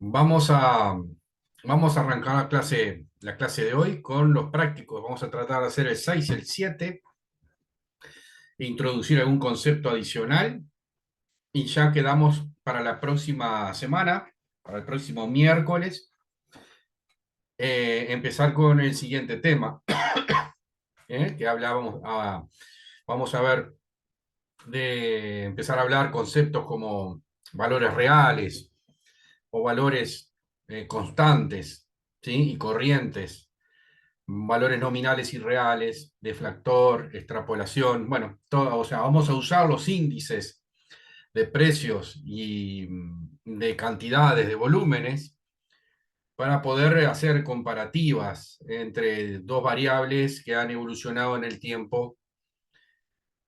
Vamos a, vamos a arrancar la clase de hoy con los prácticos. Vamos a tratar de hacer el 6 y el 7, introducir algún concepto adicional y ya quedamos para la próxima semana, para el próximo miércoles, empezar con el siguiente tema, que hablábamos, vamos a ver de empezar a hablar conceptos como valores reales o valores constantes, ¿sí? Y corrientes, valores nominales y reales, deflactor, extrapolación, bueno, todo, o sea, vamos a usar los índices de precios y de cantidades, de volúmenes, para poder hacer comparativas entre dos variables que han evolucionado en el tiempo,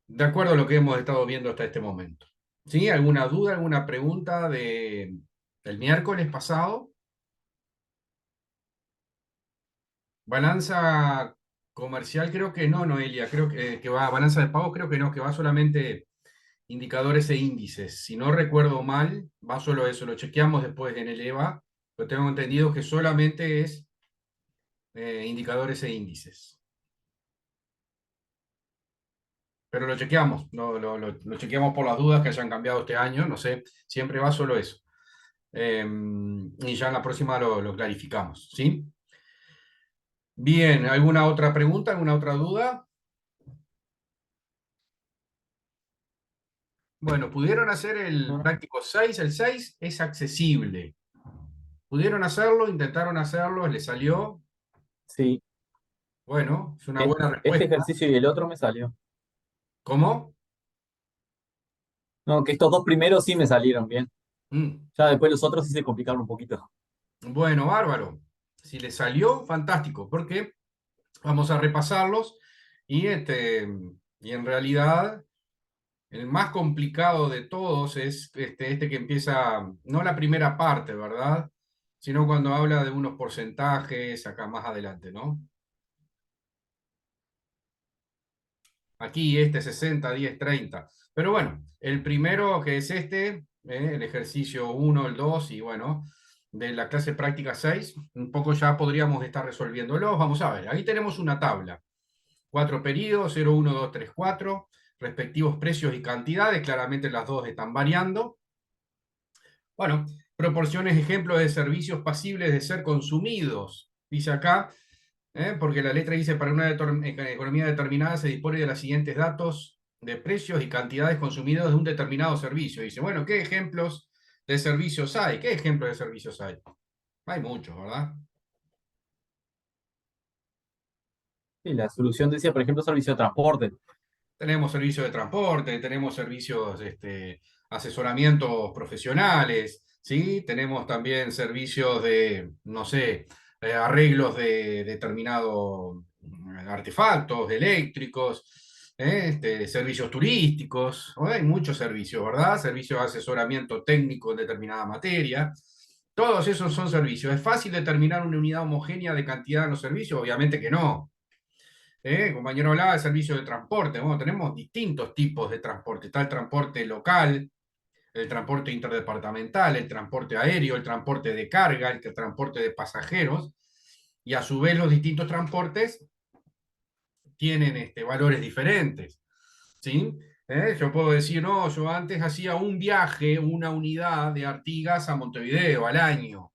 de acuerdo a lo que hemos estado viendo hasta este momento. ¿Sí? ¿Alguna duda, alguna pregunta del miércoles pasado? Balanza comercial creo que no, Noelia, creo que va, balanza de pagos creo que no, que va solamente indicadores e índices. Si no recuerdo mal, va solo eso, lo chequeamos después en el EVA, pero tengo entendido que solamente es indicadores e índices. Pero lo chequeamos, lo chequeamos por las dudas que hayan cambiado este año, no sé, siempre va solo eso. Y ya en la próxima lo clarificamos, ¿sí? Bien, ¿alguna otra pregunta, alguna otra duda? Bueno, pudieron hacer el No, no. práctico 6. El 6 es accesible. Pudieron hacerlo, intentaron hacerlo, les salió. Sí, Bueno, es una buena este respuesta. ejercicio y el otro me salió. ¿Cómo? No, que estos dos primeros sí me salieron bien. Mm, Ya después los otros sí se complicaron un poquito. Bueno, bárbaro. Si les salió, fantástico, porque vamos a repasarlos y en realidad el más complicado de todos es este que empieza, no la primera parte, ¿verdad? Sino cuando habla de unos porcentajes acá más adelante, ¿no? Aquí 60, 10, 30. Pero bueno, el primero que es el ejercicio uno, el 2 y bueno, de la clase práctica 6, un poco ya podríamos estar resolviéndolos. Vamos a ver, ahí tenemos una tabla. Cuatro periodos, 0, 1, 2, 3, 4, respectivos precios y cantidades, claramente las dos están variando. Bueno, proporciones ejemplos de servicios pasibles de ser consumidos. Dice acá, porque la letra dice, para una economía determinada se dispone de los siguientes datos de precios y cantidades consumidos de un determinado servicio. Dice, bueno, ¿qué ejemplos de servicios hay? ¿Qué ejemplos de servicios hay? Hay muchos, ¿verdad? Y la solución decía, por ejemplo, servicio de transporte. Tenemos servicios de transporte, tenemos servicios, asesoramientos profesionales, ¿sí? Tenemos también servicios de, no sé, arreglos de determinados artefactos eléctricos, servicios turísticos, ¿no? Hay muchos servicios, ¿verdad? Servicios de asesoramiento técnico en determinada materia. Todos esos son servicios. ¿Es fácil determinar una unidad homogénea de cantidad en los servicios? Obviamente que no. El compañero hablaba de servicios de transporte. Bueno, tenemos distintos tipos de transporte. Está el transporte local, el transporte interdepartamental, el transporte aéreo, el transporte de carga, el transporte de pasajeros. Y a su vez los distintos transportes tienen valores diferentes. ¿Sí? Yo puedo decir, no, yo antes hacía un viaje, una unidad de Artigas a Montevideo al año.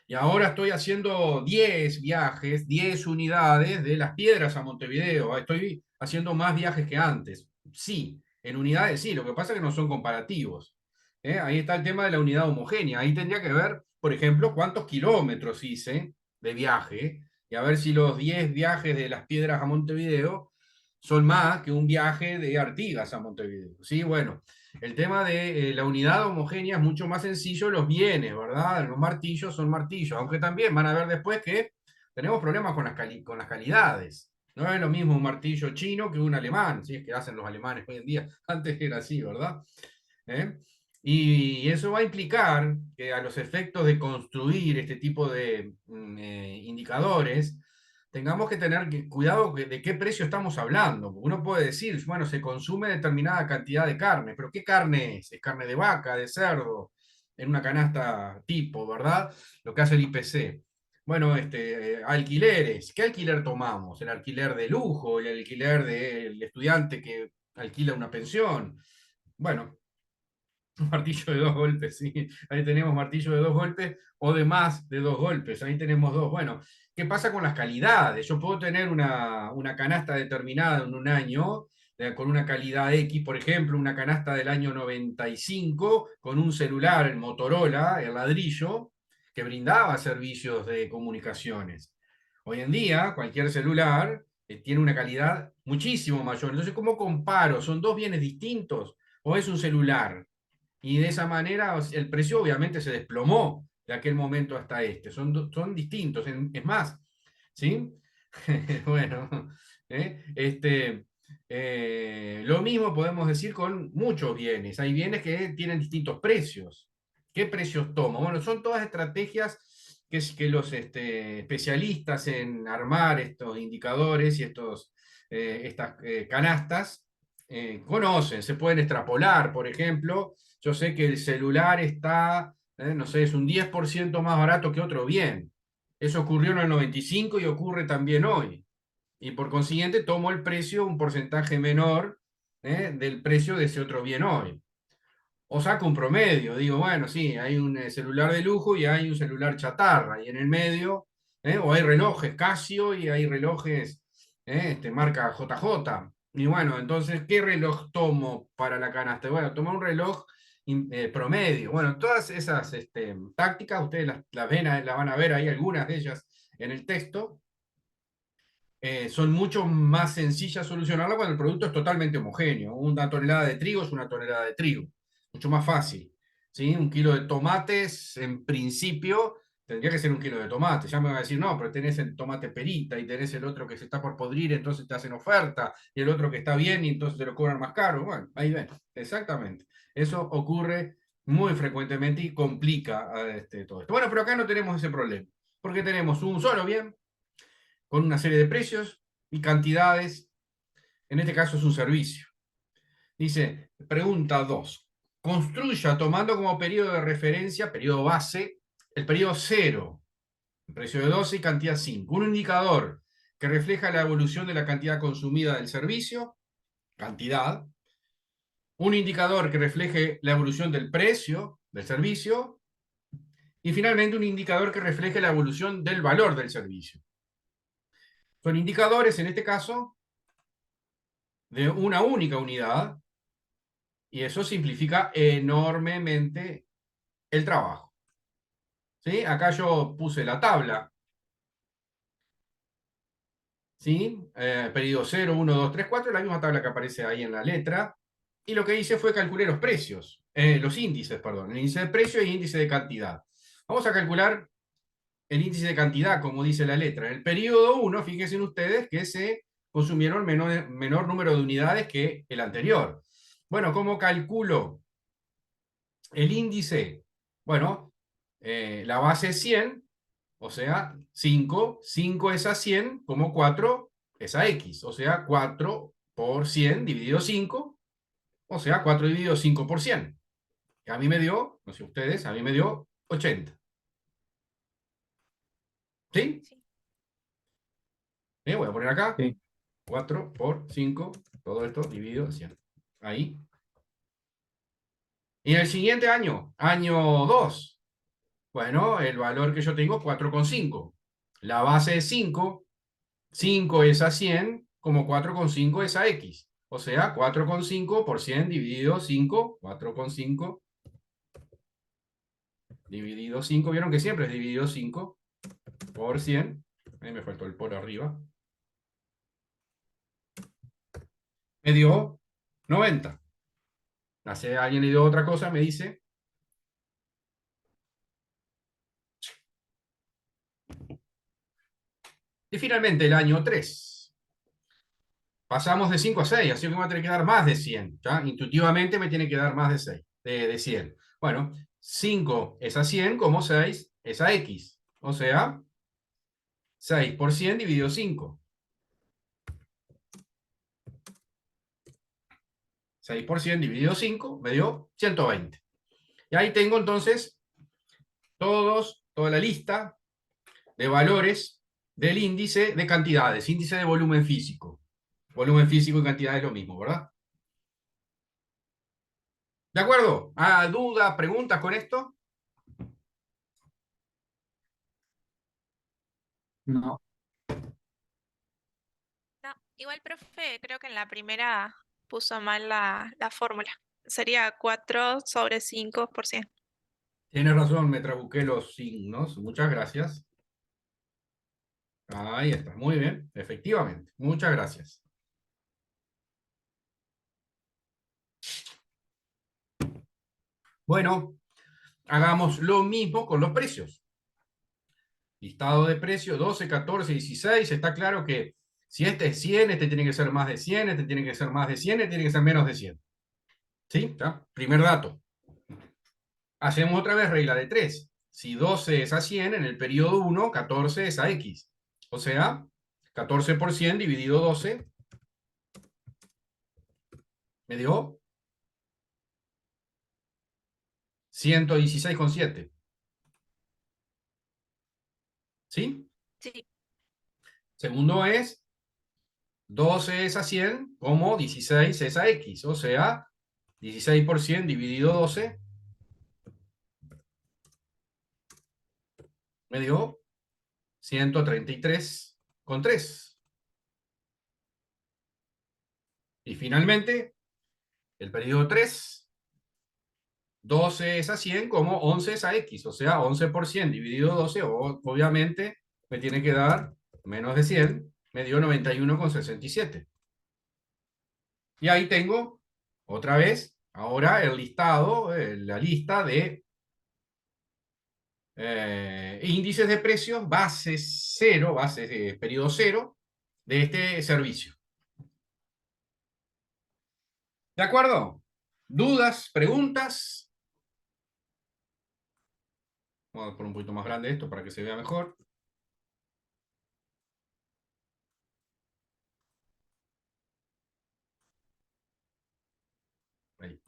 Y ahora estoy haciendo 10 viajes, 10 unidades de Las Piedras a Montevideo. Estoy haciendo más viajes que antes. Sí, en unidades sí, lo que pasa es que no son comparativos. Ahí está el tema de la unidad homogénea. Ahí tendría que ver, por ejemplo, cuántos kilómetros hice de viaje y a ver si los 10 viajes de Las Piedras a Montevideo son más que un viaje de Artigas a Montevideo. Sí, bueno, el tema de la unidad homogénea es mucho más sencillo, los bienes, ¿verdad? Los martillos son martillos, aunque también van a ver después que tenemos problemas con con las calidades. No es lo mismo un martillo chino que un alemán, si es que hacen los alemanes hoy en día. Antes era así, ¿verdad? ¿Eh? Y eso va a implicar que a los efectos de construir este tipo de indicadores, tengamos que tener cuidado de qué precio estamos hablando. Porque uno puede decir, bueno, se consume determinada cantidad de carne, pero ¿qué carne es? ¿Es carne de vaca, de cerdo? en una canasta tipo, ¿verdad? Lo que hace el IPC. Bueno, alquileres. ¿Qué alquiler tomamos? El alquiler de lujo, el alquiler del estudiante que alquila una pensión. Bueno, un martillo de dos golpes, sí. Ahí tenemos martillo de dos golpes o de más de dos golpes. Ahí tenemos dos. Bueno, ¿qué pasa con las calidades? Yo puedo tener una canasta determinada en un año con una calidad X, por ejemplo, una canasta del año 95 con un celular, el Motorola, el ladrillo, que brindaba servicios de comunicaciones. Hoy en día, cualquier celular tiene una calidad muchísimo mayor. Entonces, ¿cómo comparo? ¿Son dos bienes distintos o es un celular? Y de esa manera el precio obviamente se desplomó de aquel momento hasta este. Son distintos. Es más, ¿sí? Bueno, lo mismo podemos decir con muchos bienes. Hay bienes que tienen distintos precios. ¿Qué precios tomo? Bueno, son todas estrategias que los especialistas en armar estos indicadores y estas canastas conocen, se pueden extrapolar. Por ejemplo, yo sé que el celular está, no sé, es un 10% más barato que otro bien. Eso ocurrió en el 95 y ocurre también hoy. Y por consiguiente tomo el precio, un porcentaje menor del precio de ese otro bien hoy. O saco un promedio, digo, bueno, sí, hay un celular de lujo y hay un celular chatarra, y en el medio, o hay relojes Casio y hay relojes marca JJ. Y bueno, entonces, ¿qué reloj tomo para la canasta? Bueno, tomo un reloj promedio. Bueno, todas esas tácticas, ustedes las ven, las van a ver ahí, algunas de ellas en el texto, son mucho más sencillas solucionarla cuando el producto es totalmente homogéneo. Una tonelada de trigo es una tonelada de trigo, mucho más fácil. ¿Sí? Un kilo de tomates, en principio, tendría que ser un kilo de tomates. Ya me va a decir, no, pero tenés el tomate perita y tenés el otro que se está por podrir, entonces te hacen oferta, y el otro que está bien y entonces te lo cobran más caro. Bueno, ahí ven, exactamente. Eso ocurre muy frecuentemente y complica todo esto. Bueno, pero acá no tenemos ese problema, porque tenemos un solo bien con una serie de precios y cantidades. En este caso es un servicio. Dice, pregunta 2. Construya tomando como periodo de referencia, periodo base, el periodo 0, precio de 12 y cantidad 5. Un indicador que refleja la evolución de la cantidad consumida del servicio, cantidad. Un indicador que refleje la evolución del precio del servicio. Y finalmente un indicador que refleje la evolución del valor del servicio. Son indicadores, en este caso, de una única unidad, y eso simplifica enormemente el trabajo. ¿Sí? Acá yo puse la tabla. ¿Sí? Periodo 0, 1, 2, 3, 4, la misma tabla que aparece ahí en la letra. Y lo que hice fue calcular los precios, los índices, perdón, el índice de precio y índice de cantidad. Vamos a calcular el índice de cantidad, como dice la letra. En el periodo 1, fíjense ustedes que se consumieron menor número de unidades que el anterior. Bueno, ¿cómo calculo el índice? Bueno, la base es 100, o sea, 5. 5 es a 100, como 4 es a X. O sea, 4 por 100 dividido 5, o sea, 4 dividido 5 por 100. Que a mí me dio, no sé ustedes, a mí me dio 80. ¿Sí? Sí. Voy a poner acá Sí. 4 por 5, todo esto dividido 100. Ahí. Y en el siguiente año, año 2, bueno, el valor que yo tengo es 4,5. La base es 5. 5 es a 100, como 4,5 es a X. O sea, 4,5 por 100 dividido 5, 4,5 dividido 5. ¿Vieron que siempre es dividido 5 por 100? Ahí me faltó el por arriba. Me dio 90. Si alguien le dio otra cosa, me dice. Y finalmente el año 3. Pasamos de 5 a 6, así que me va a tener que dar más de 100. ¿Ya? Intuitivamente me tiene que dar más de 6, de 100. Bueno, 5 es a 100, como 6 es a X. O sea, 6 por 100 dividido 5. 6 por 100 dividido 5 me dio 120. Y ahí tengo entonces toda la lista de valores del índice de cantidades, índice de volumen físico. Volumen físico y cantidad es lo mismo, ¿verdad? ¿De acuerdo? ¿Duda, preguntas con esto? No, No, igual, profe, creo que en la primera puso mal la fórmula. Sería 4/5%. Tienes razón, me trabuqué los signos. Muchas gracias. Ahí está, muy bien, efectivamente. Muchas gracias. Bueno, hagamos lo mismo con los precios. Listado de precios 12, 14, 16. Está claro que si este es 100, este tiene que ser más de 100, este tiene que ser más de 100, este tiene que ser menos de 100. ¿Sí? ¿Ya? Primer dato. Hacemos otra vez regla de 3. Si 12 es a 100, en el periodo 1, 14 es a X. O sea, 14 por 100 dividido 12 me dio 116,7. ¿Sí? Sí, Segundo es 12 es a 100 como 16 es a X. O sea, 16 por 100 dividido 12 me dio 133,3. Y finalmente, el periodo 3, 12 es a 100 como 11 es a X. O sea, 11 por 100 dividido 12, obviamente, me tiene que dar menos de 100, me dio 91,67. Y ahí tengo, otra vez, ahora el listado, la lista de índices de precios, bases cero, bases de periodo cero, de este servicio. ¿De acuerdo? ¿Dudas? ¿Preguntas? Vamos a poner un poquito más grande esto para que se vea mejor. Ahí.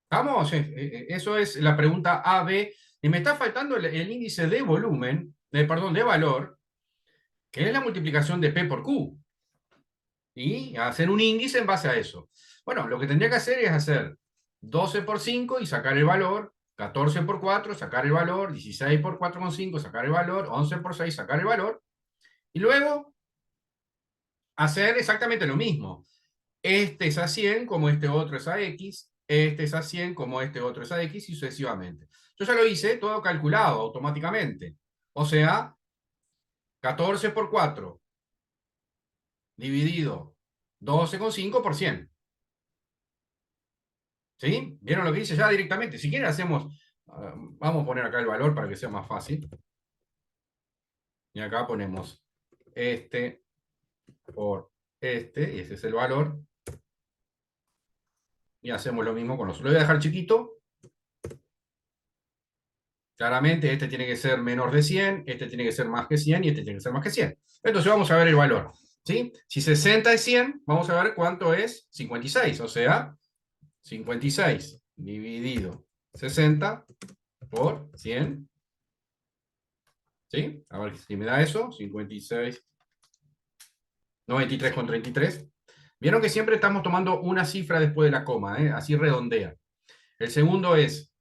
Vamos, eso es la pregunta A, B. Y me está faltando el índice de volumen, perdón, de valor, que es la multiplicación de P por Q. Y hacer un índice en base a eso. Bueno, lo que tendría que hacer es hacer 12 por 5 y sacar el valor, 14 por 4, sacar el valor, 16 por 4,5, sacar el valor, 11 por 6, sacar el valor, y luego hacer exactamente lo mismo. Este es a 100 como este otro es a X, este es a 100 como este otro es a X y sucesivamente. Yo ya lo hice todo calculado automáticamente. O sea, 14 por 4 dividido 12,5 por 100. ¿Sí? ¿Vieron lo que dice ya directamente? Si quieren hacemos, vamos a poner acá el valor para que sea más fácil. Y acá ponemos este por este, y ese es el valor. Y hacemos lo mismo con los. Lo voy a dejar chiquito. Claramente este tiene que ser menor de 100, este tiene que ser más que 100 y este tiene que ser más que 100. Entonces vamos a ver el valor. ¿Sí? Si 60 es 100, vamos a ver cuánto es 56. O sea, 56 dividido 60 por 100. ¿Sí? A ver si me da eso. 56, 93,33. Vieron que siempre estamos tomando una cifra después de la coma, ¿eh? Así redondea. El segundo es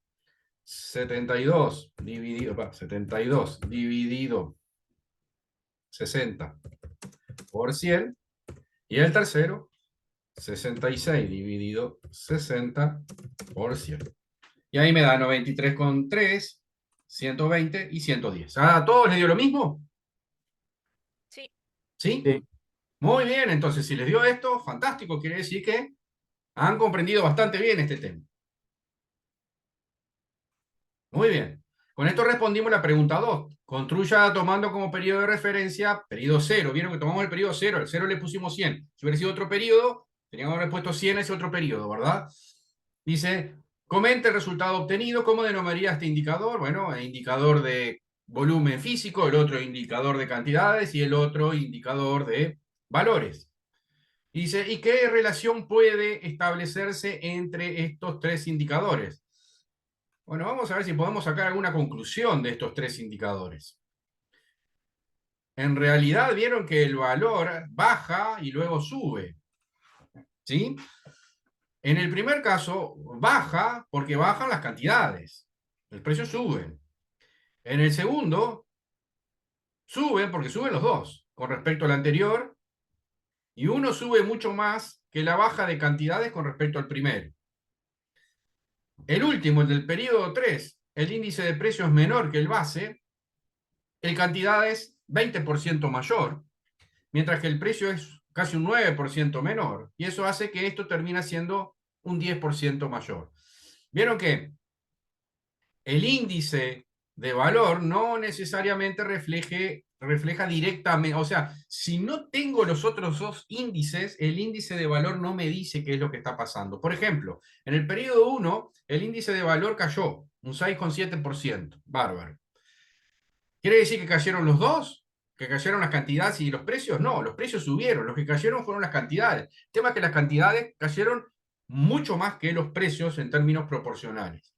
72 dividido 60 por 100. Y el tercero, 66 dividido 60 por 100. Y ahí me da 93,3, 120 y 110. ¿A todos les dio lo mismo? sí. ¿Sí? sí. Muy bien, entonces si les dio esto, fantástico, quiere decir que han comprendido bastante bien este tema. Muy bien. Con esto respondimos la pregunta 2. Construya tomando como periodo de referencia periodo 0. Vieron que tomamos el periodo 0. Al 0 le pusimos 100. Si hubiera sido otro periodo, teníamos que haber puesto 100 a ese otro periodo, ¿verdad? Dice, comente el resultado obtenido. ¿Cómo denominaría este indicador? Bueno, el indicador de volumen físico, el otro indicador de cantidades y el otro indicador de valores. Y dice, ¿y qué relación puede establecerse entre estos tres indicadores? Bueno, vamos a ver si podemos sacar alguna conclusión de estos tres indicadores. En realidad vieron que el valor baja y luego sube, ¿sí? En el primer caso, baja porque bajan las cantidades. El precio sube. En el segundo, sube porque suben los dos con respecto al anterior. Y uno sube mucho más que la baja de cantidades con respecto al primero. El último, el del periodo 3, el índice de precios es menor que el base, el cantidad es 20% mayor, mientras que el precio es casi un 9% menor. Y eso hace que esto termine siendo un 10% mayor. Vieron que el índice de valor no necesariamente refleja directamente, o sea, si no tengo los otros dos índices, el índice de valor no me dice qué es lo que está pasando. Por ejemplo, en el periodo 1, el índice de valor cayó un 6,7%, bárbaro. ¿Quiere decir que cayeron los dos? ¿Que cayeron las cantidades y los precios? No, los precios subieron, los que cayeron fueron las cantidades. El tema es que las cantidades cayeron mucho más que los precios en términos proporcionales.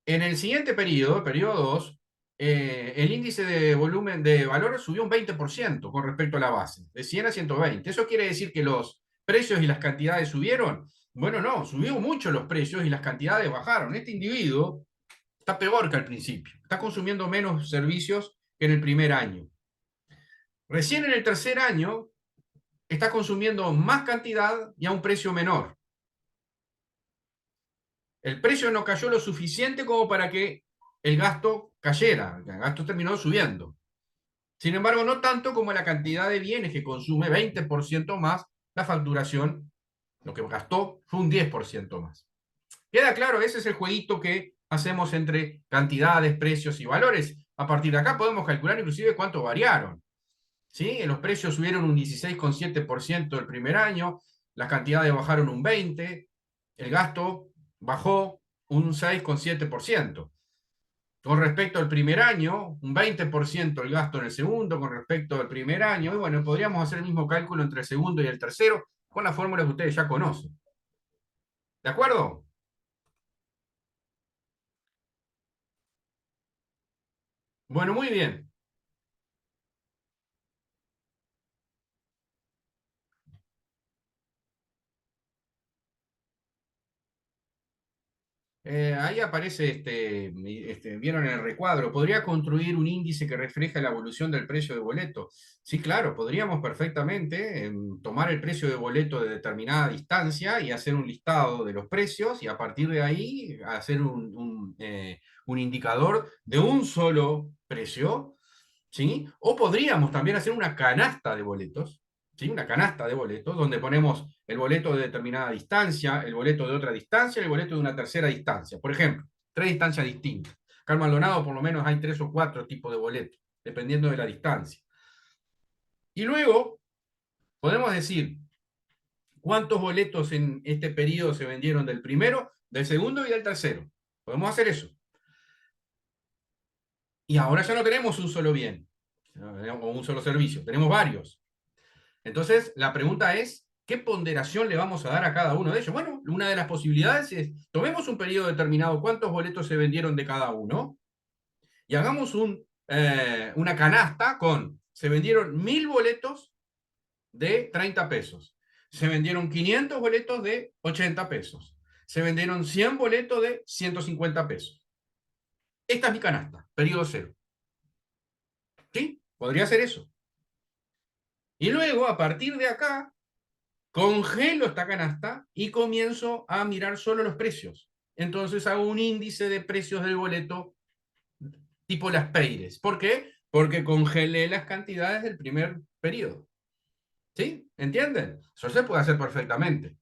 En el siguiente periodo, periodo 2, el índice de volumen de valor subió un 20% con respecto a la base, de 100 a 120. ¿Eso quiere decir que los precios y las cantidades subieron? Bueno, no, subió mucho los precios y las cantidades bajaron. Este individuo está peor que al principio, está consumiendo menos servicios que en el primer año. Recién en el tercer año está consumiendo más cantidad y a un precio menor. El precio no cayó lo suficiente como para que el gasto cayera, el gasto terminó subiendo. Sin embargo, no tanto como la cantidad de bienes que consume, 20% más, la facturación, lo que gastó fue un 10% más. ¿Queda claro? Ese es el jueguito que hacemos entre cantidades, precios y valores. A partir de acá podemos calcular inclusive cuánto variaron. ¿Sí? Los precios subieron un 16,7% el primer año, las cantidades bajaron un 20%, el gasto bajó un 6,7%. Con respecto al primer año, un 20% el gasto en el segundo con respecto al primer año. Y bueno, podríamos hacer el mismo cálculo entre el segundo y el tercero con las fórmulas que ustedes ya conocen. ¿De acuerdo? Bueno, muy bien. Ahí aparece, vieron el recuadro, ¿podría construir un índice que refleja la evolución del precio de boleto? Sí, claro, podríamos perfectamente tomar el precio de boleto de determinada distancia y hacer un listado de los precios y a partir de ahí hacer un indicador de un solo precio, ¿sí? O podríamos también hacer una canasta de boletos, ¿sí? Una canasta de boletos donde ponemos el boleto de determinada distancia, el boleto de otra distancia, el boleto de una tercera distancia. Por ejemplo, tres distancias distintas. Acá en Maldonado por lo menos hay 3 o 4 tipos de boletos, dependiendo de la distancia. Y luego podemos decir cuántos boletos en este periodo se vendieron del primero, del segundo y del tercero. Podemos hacer eso. Y ahora ya no tenemos un solo bien, o un solo servicio, tenemos varios. Entonces, la pregunta es, ¿qué ponderación le vamos a dar a cada uno de ellos? Bueno, una de las posibilidades es, tomemos un periodo determinado, cuántos boletos se vendieron de cada uno, y hagamos una canasta con, se vendieron 1000 boletos de 30 pesos, se vendieron 500 boletos de 80 pesos, se vendieron 100 boletos de 150 pesos. Esta es mi canasta, periodo cero. ¿Sí? Podría ser eso. Y luego, a partir de acá, congelo esta canasta y comienzo a mirar solo los precios. Entonces hago un índice de precios del boleto tipo las Peires. ¿Por qué? Porque congelé las cantidades del primer periodo. ¿Sí? ¿Entienden? Eso se puede hacer perfectamente.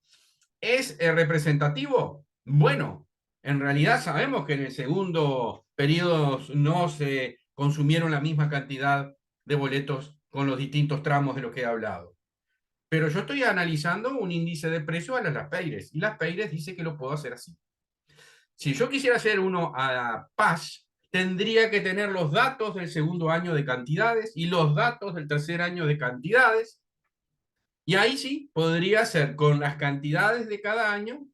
¿Es representativo? Bueno, en realidad sabemos que en el segundo periodo no se consumieron la misma cantidad de boletos con los distintos tramos de lo que he hablado. Pero yo estoy analizando un índice de precios a las Peires y las Peires dice que lo puedo hacer así. Si yo quisiera hacer uno a PAS, tendría que tener los datos del segundo año de cantidades y los datos del tercer año de cantidades Y ahí sí podría ser con las cantidades de cada año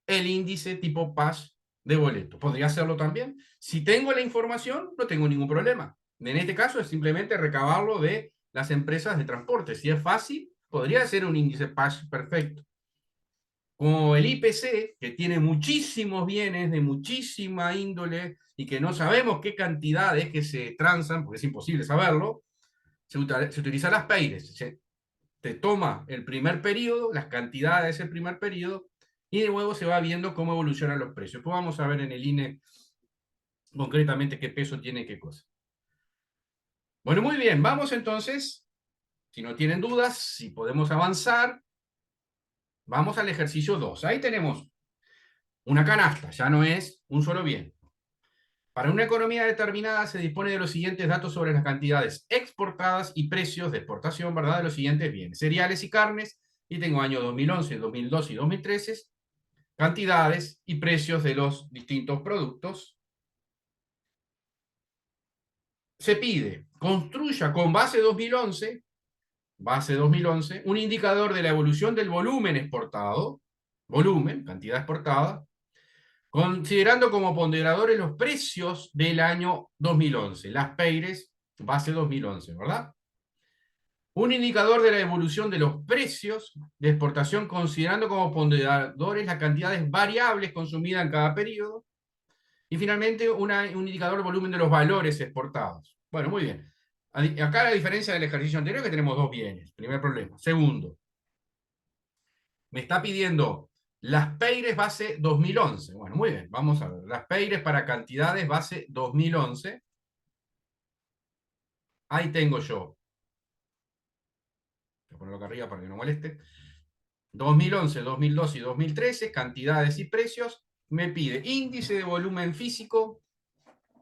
el índice tipo PAS de boleto. Podría hacerlo también. Si tengo la información, no tengo ningún problema. En este caso es simplemente recabarlo de las empresas de transporte. Si es fácil, podría ser un índice PAS perfecto. Como el IPC, que tiene muchísimos bienes de muchísima índole y que no sabemos qué cantidades que se transan, porque es imposible saberlo, se utiliza las PEIRES. Te toma el primer periodo, las cantidades de ese primer periodo, y luego se va viendo cómo evolucionan los precios. Pues vamos a ver en el INE concretamente qué peso tiene qué cosa. Bueno, muy bien, vamos entonces, si no tienen dudas, si podemos avanzar, vamos al ejercicio 2. Ahí tenemos una canasta, ya no es un solo bien. Para una economía determinada se dispone de los siguientes datos sobre las cantidades exportadas y precios de exportación, ¿verdad? De los siguientes bienes: cereales y carnes, y tengo años 2011, 2012 y 2013, cantidades y precios de los distintos productos. Se pide, construya con base 2011, un indicador de la evolución del volumen exportado, volumen, cantidad exportada, considerando como ponderadores los precios del año 2011, las PEIRES, base 2011, ¿verdad? Un indicador de la evolución de los precios de exportación, considerando como ponderadores las cantidades variables consumidas en cada periodo. Y finalmente, un indicador de volumen de los valores exportados. Bueno, muy bien. Acá la diferencia del ejercicio anterior es que tenemos dos bienes. Primer problema. Segundo, me está pidiendo las PEIRES base 2011. Bueno, muy bien. Vamos a ver. Las PEIRES para cantidades base 2011. Ahí tengo yo. Voy a ponerlo acá arriba para que no moleste. 2011, 2012 y 2013, cantidades y precios. Me pide índice de volumen físico,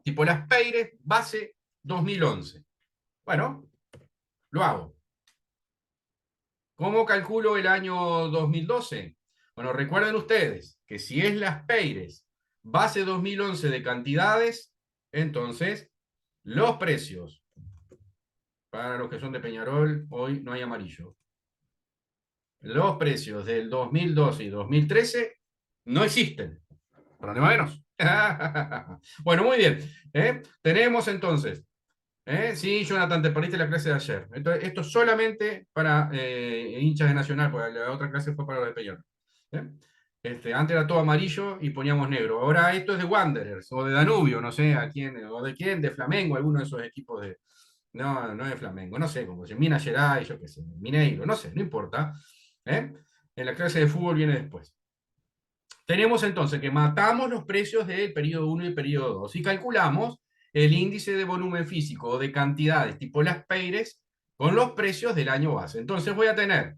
tipo las PEIRES base 2011. Bueno, lo hago. ¿Cómo calculo el año 2012? Bueno, recuerden ustedes que si es las PEIRES base 2011 de cantidades, entonces los precios, para los que son de Peñarol, hoy no hay amarillo. Los precios del 2012 y 2013 no existen. Problema menos. Bueno, muy bien. Tenemos entonces. Sí, Jonathan, te perdiste la clase de ayer. Esto es solamente para hinchas de Nacional, porque la otra clase fue para los de Peñarol. ¿Eh? Antes era todo amarillo y poníamos negro. Ahora esto es de Wanderers o de Danubio, no sé a quién, o de quién, de Flamengo, alguno de esos equipos de. No, no es Flamengo, no sé cómo se llama. Minas Gerais, yo qué sé, Mineiro, no sé, no importa. ¿Eh? En la clase de fútbol viene después. Tenemos entonces que matamos los precios del periodo 1 y el periodo 2 y calculamos el índice de volumen físico o de cantidades tipo las PEIRES con los precios del año base. Entonces voy a tener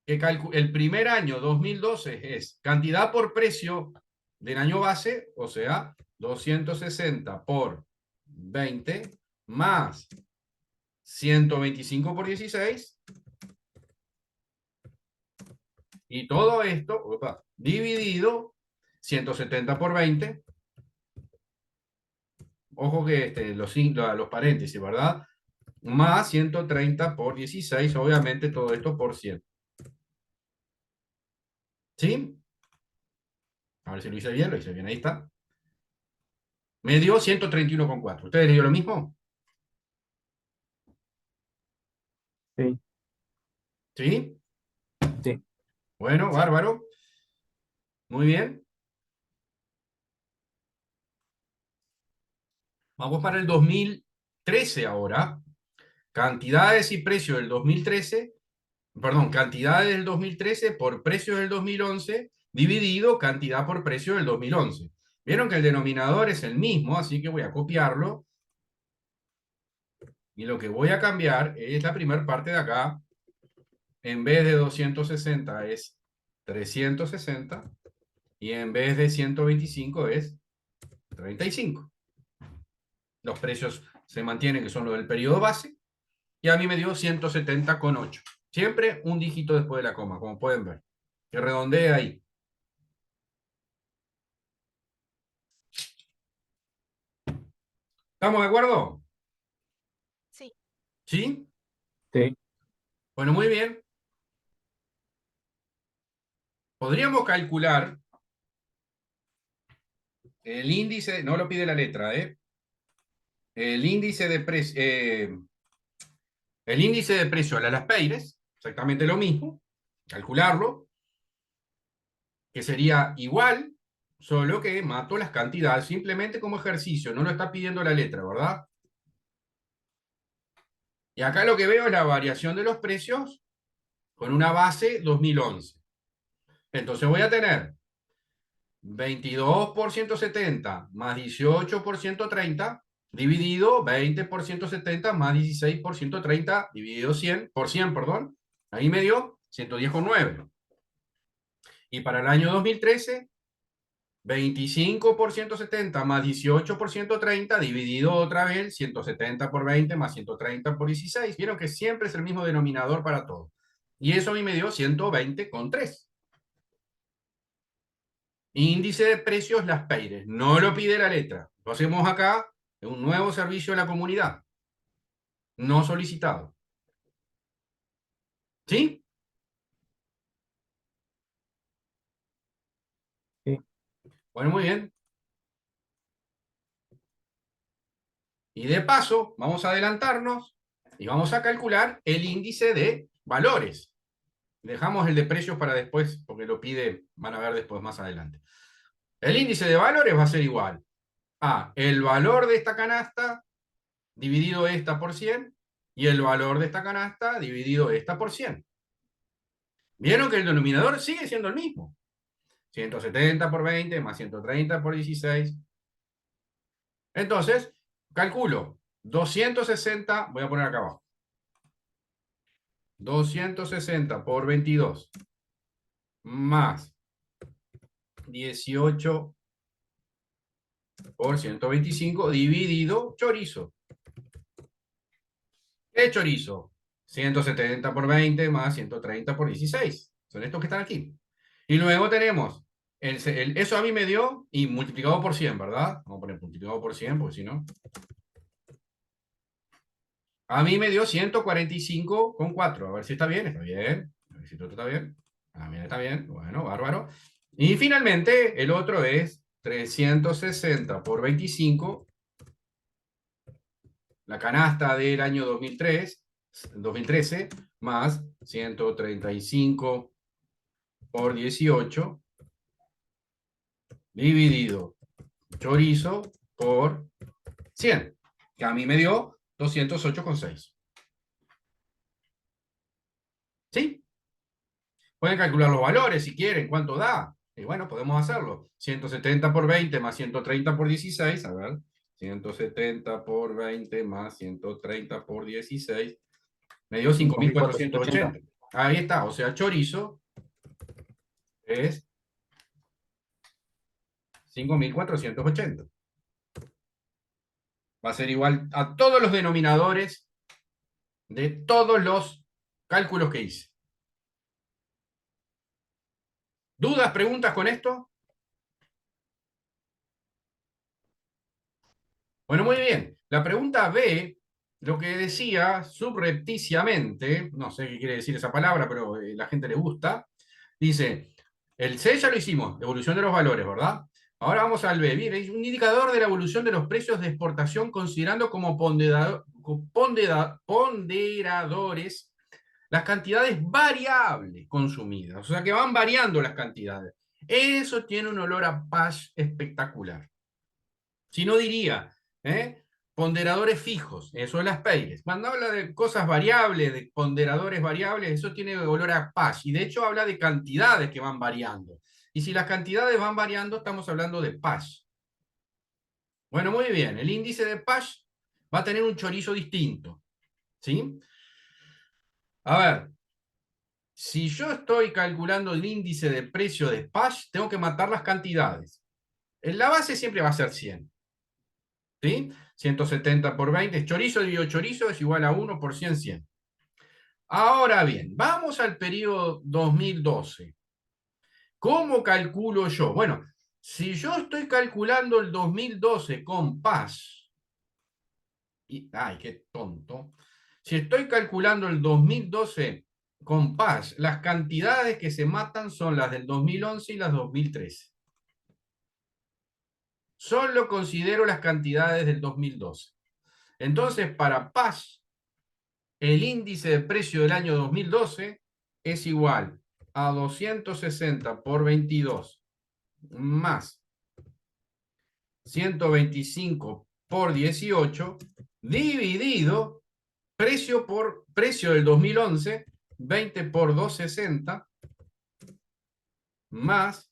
que el primer año 2012 es cantidad por precio del año base, o sea, 260 por 20 más 125 por 16, y todo esto dividido 170 por 20. Ojo que los paréntesis, ¿verdad? Más 130 por 16, obviamente todo esto por 100. ¿Sí? A ver si lo hice bien, ahí está. Me dio 131,4. ¿Ustedes le dio lo mismo? Sí, ¿Sí? sí. Bueno, bárbaro. Muy bien. Vamos para el 2013 ahora. Cantidades y precios del 2013, perdón, cantidades del 2013 por precios del 2011 dividido cantidad por precio del 2011. Vieron que el denominador es el mismo, así que voy a copiarlo. Y lo que voy a cambiar es la primera parte de acá. En vez de 260 es 360. Y en vez de 125 es 35. Los precios se mantienen, que son los del periodo base. Y a mí me dio 170,8. Siempre un dígito después de la coma, como pueden ver. Que redondea ahí. ¿Estamos de acuerdo? Sí. ¿Sí? Sí. Bueno, muy bien. podríamos calcular el índice, no lo pide la letra, el índice de precio, el índice de precio a las Peires, exactamente lo mismo, calcularlo, que sería igual, solo que mato las cantidades, simplemente como ejercicio, no lo está pidiendo la letra, ¿verdad? Y acá lo que veo es la variación de los precios con una base 2011. Entonces voy a tener 22 por 170 más 18 por 130 dividido 20 por 170 más 16 por 130 dividido 100 por 100, perdón. Ahí me dio 110,9. Y para el año 2013, 25 por 170 más 18 por 130 dividido otra vez 170 por 20 más 130 por 16. Vieron que siempre es el mismo denominador para todo. Y eso a mí me dio 120,3. Índice de precios Las Peires. No lo pide la letra. Lo hacemos acá en un nuevo servicio a la comunidad. No solicitado. ¿Sí? Sí. Bueno, muy bien. Y de paso, vamos a adelantarnos y vamos a calcular el índice de valores. Dejamos el de precios para después, porque lo pide, van a ver después más adelante. El índice de valores va a ser igual a el valor de esta canasta dividido esta por 100 y el valor de esta canasta dividido esta por 100. Vieron que el denominador sigue siendo el mismo. 170 por 20 más 130 por 16. Entonces, calculo 260, voy a poner acá abajo. 260 por 22 más 18 por 125 dividido chorizo. ¿Qué chorizo? 170 por 20 más 130 por 16. Son estos que están aquí. Y luego tenemos, eso a mí me dio, y multiplicado por 100, ¿verdad? Vamos a poner multiplicado por 100, porque si no. A mí me dio 145,4. A ver si está bien, está bien. A ver si todo está bien. También está bien. Bueno, bárbaro. Y finalmente, el otro es 360 por 25. La canasta del año 2013, más 135 por 18, dividido chorizo por 100, que a mí me dio 208,6. ¿Sí? Pueden calcular los valores si quieren, cuánto da. Y bueno, podemos hacerlo. 170 por 20 más 130 por 16, a ver. 170 por 20 más 130 por 16, me dio 5.480. 5.480. Ahí está, o sea, chorizo es 5.480. Va a ser igual a todos los denominadores de todos los cálculos que hice. ¿Dudas, preguntas con esto? Bueno, muy bien. La pregunta B, lo que decía subrepticiamente, no sé qué quiere decir esa palabra, pero a la gente le gusta, dice, el C ya lo hicimos, evolución de los valores, ¿verdad? Ahora vamos al B. Bien, es un indicador de la evolución de los precios de exportación considerando como ponderadores las cantidades variables consumidas, o sea que van variando las cantidades. Eso tiene un olor a paz espectacular. Si no diría, ponderadores fijos, eso es las Peires. Cuando habla de cosas variables, de ponderadores variables, eso tiene olor a paz. Y de hecho habla de cantidades que van variando. Y si las cantidades van variando, estamos hablando de paz. Bueno, muy bien. El índice de paz va a tener un chorizo distinto. ¿Sí? A ver, si yo estoy calculando el índice de precio de Pash, tengo que matar las cantidades. En la base siempre va a ser 100. ¿Sí? 170 por 20. Chorizo dividido chorizo es igual a 1 por 100, 100. Ahora bien, vamos al periodo 2012. ¿Cómo calculo yo? Bueno, si yo estoy calculando el 2012 con Pash, ay, qué tonto. Si estoy calculando el 2012 con Paz, las cantidades que se matan son las del 2011 y las 2013. Solo considero las cantidades del 2012. Entonces, para Paz, el índice de precio del año 2012 es igual a 260 por 22 más 125 por 18 dividido precio del 2011, 20 por 260 más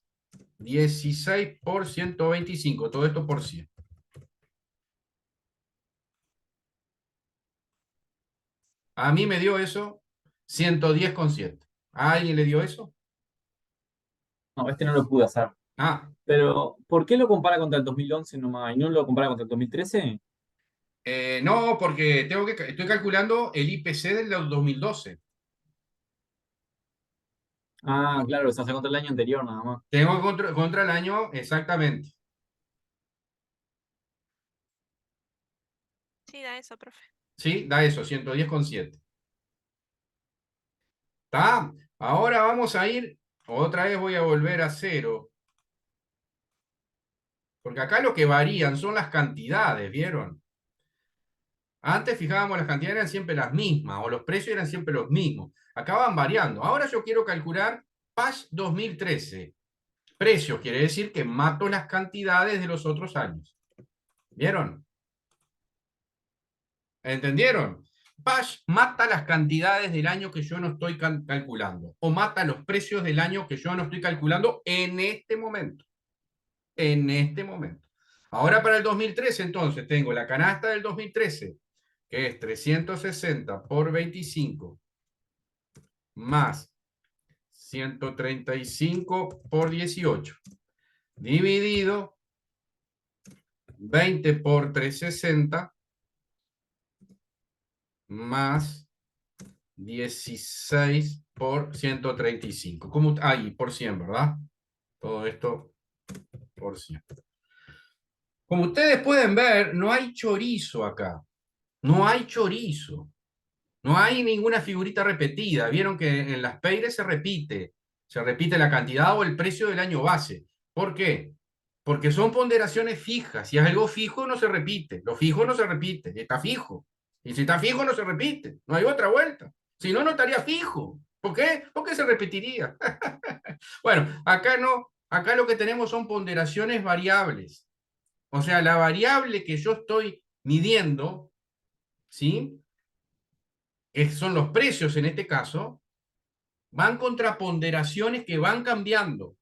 16 por 125, todo esto por 100. A mí me dio eso 110,7. ¿A alguien le dio eso? No, este no lo pude hacer. Ah, Pero, ¿por qué lo compara contra el 2011 nomás y no lo compara contra el 2013? no, porque estoy calculando el IPC del 2012. Ah, claro, se hace contra el año anterior nada más. Tengo que contra el año exactamente. Sí, da eso, profe. ¿Sí? Da eso, 110,7. ¿Está? Ahora vamos a ir, otra vez voy a volver a cero, porque acá lo que varían son las cantidades, ¿vieron? Antes fijábamos las cantidades eran siempre las mismas, o los precios eran siempre los mismos. Acá van variando. Ahora yo quiero calcular PAS 2013. Precios quiere decir que mato las cantidades de los otros años. ¿Vieron? ¿Entendieron? PAS mata las cantidades del año que yo no estoy calculando, o mata los precios del año que yo no estoy calculando en este momento. En este momento. Ahora para el 2013, entonces, tengo la canasta del 2013, que es 360 por 25 más 135 por 18, dividido 20 por 360 más 16 por 135. ¿Cómo? Ahí, por 100, ¿verdad? Todo esto por 100. Como ustedes pueden ver, no hay chorizo acá. No hay chorizo. No hay ninguna figurita repetida. Vieron que en las Peires se repite la cantidad o el precio del año base. ¿Por qué? Porque son ponderaciones fijas. Si es algo fijo, no se repite. Lo fijo no se repite. Está fijo. Y si está fijo, no se repite. No hay otra vuelta. Si no, no estaría fijo. ¿Por qué? Porque se repetiría. Bueno, acá no. Acá lo que tenemos son ponderaciones variables. O sea, la variable que yo estoy midiendo, ¿sí? Que son los precios en este caso, van contra ponderaciones que van cambiando.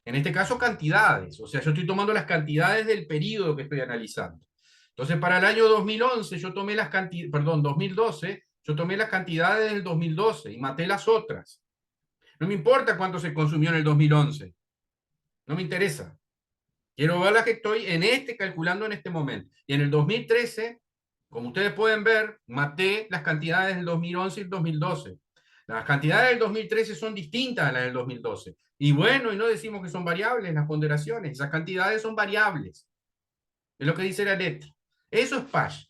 En este caso, cantidades. O sea, yo estoy tomando las cantidades del periodo que estoy analizando. Entonces, para el año 2011, yo tomé las cantidades, perdón, 2012, yo tomé las cantidades del 2012 y maté las otras. No me importa cuánto se consumió en el 2011. No me interesa. Quiero ver las que estoy calculando en este momento. Y en el 2013, como ustedes pueden ver, maté las cantidades del 2011 y el 2012. Las cantidades del 2013 son distintas a las del 2012. Y bueno, y no decimos que son variables las ponderaciones. Esas cantidades son variables. Es lo que dice la letra. Eso es PASH.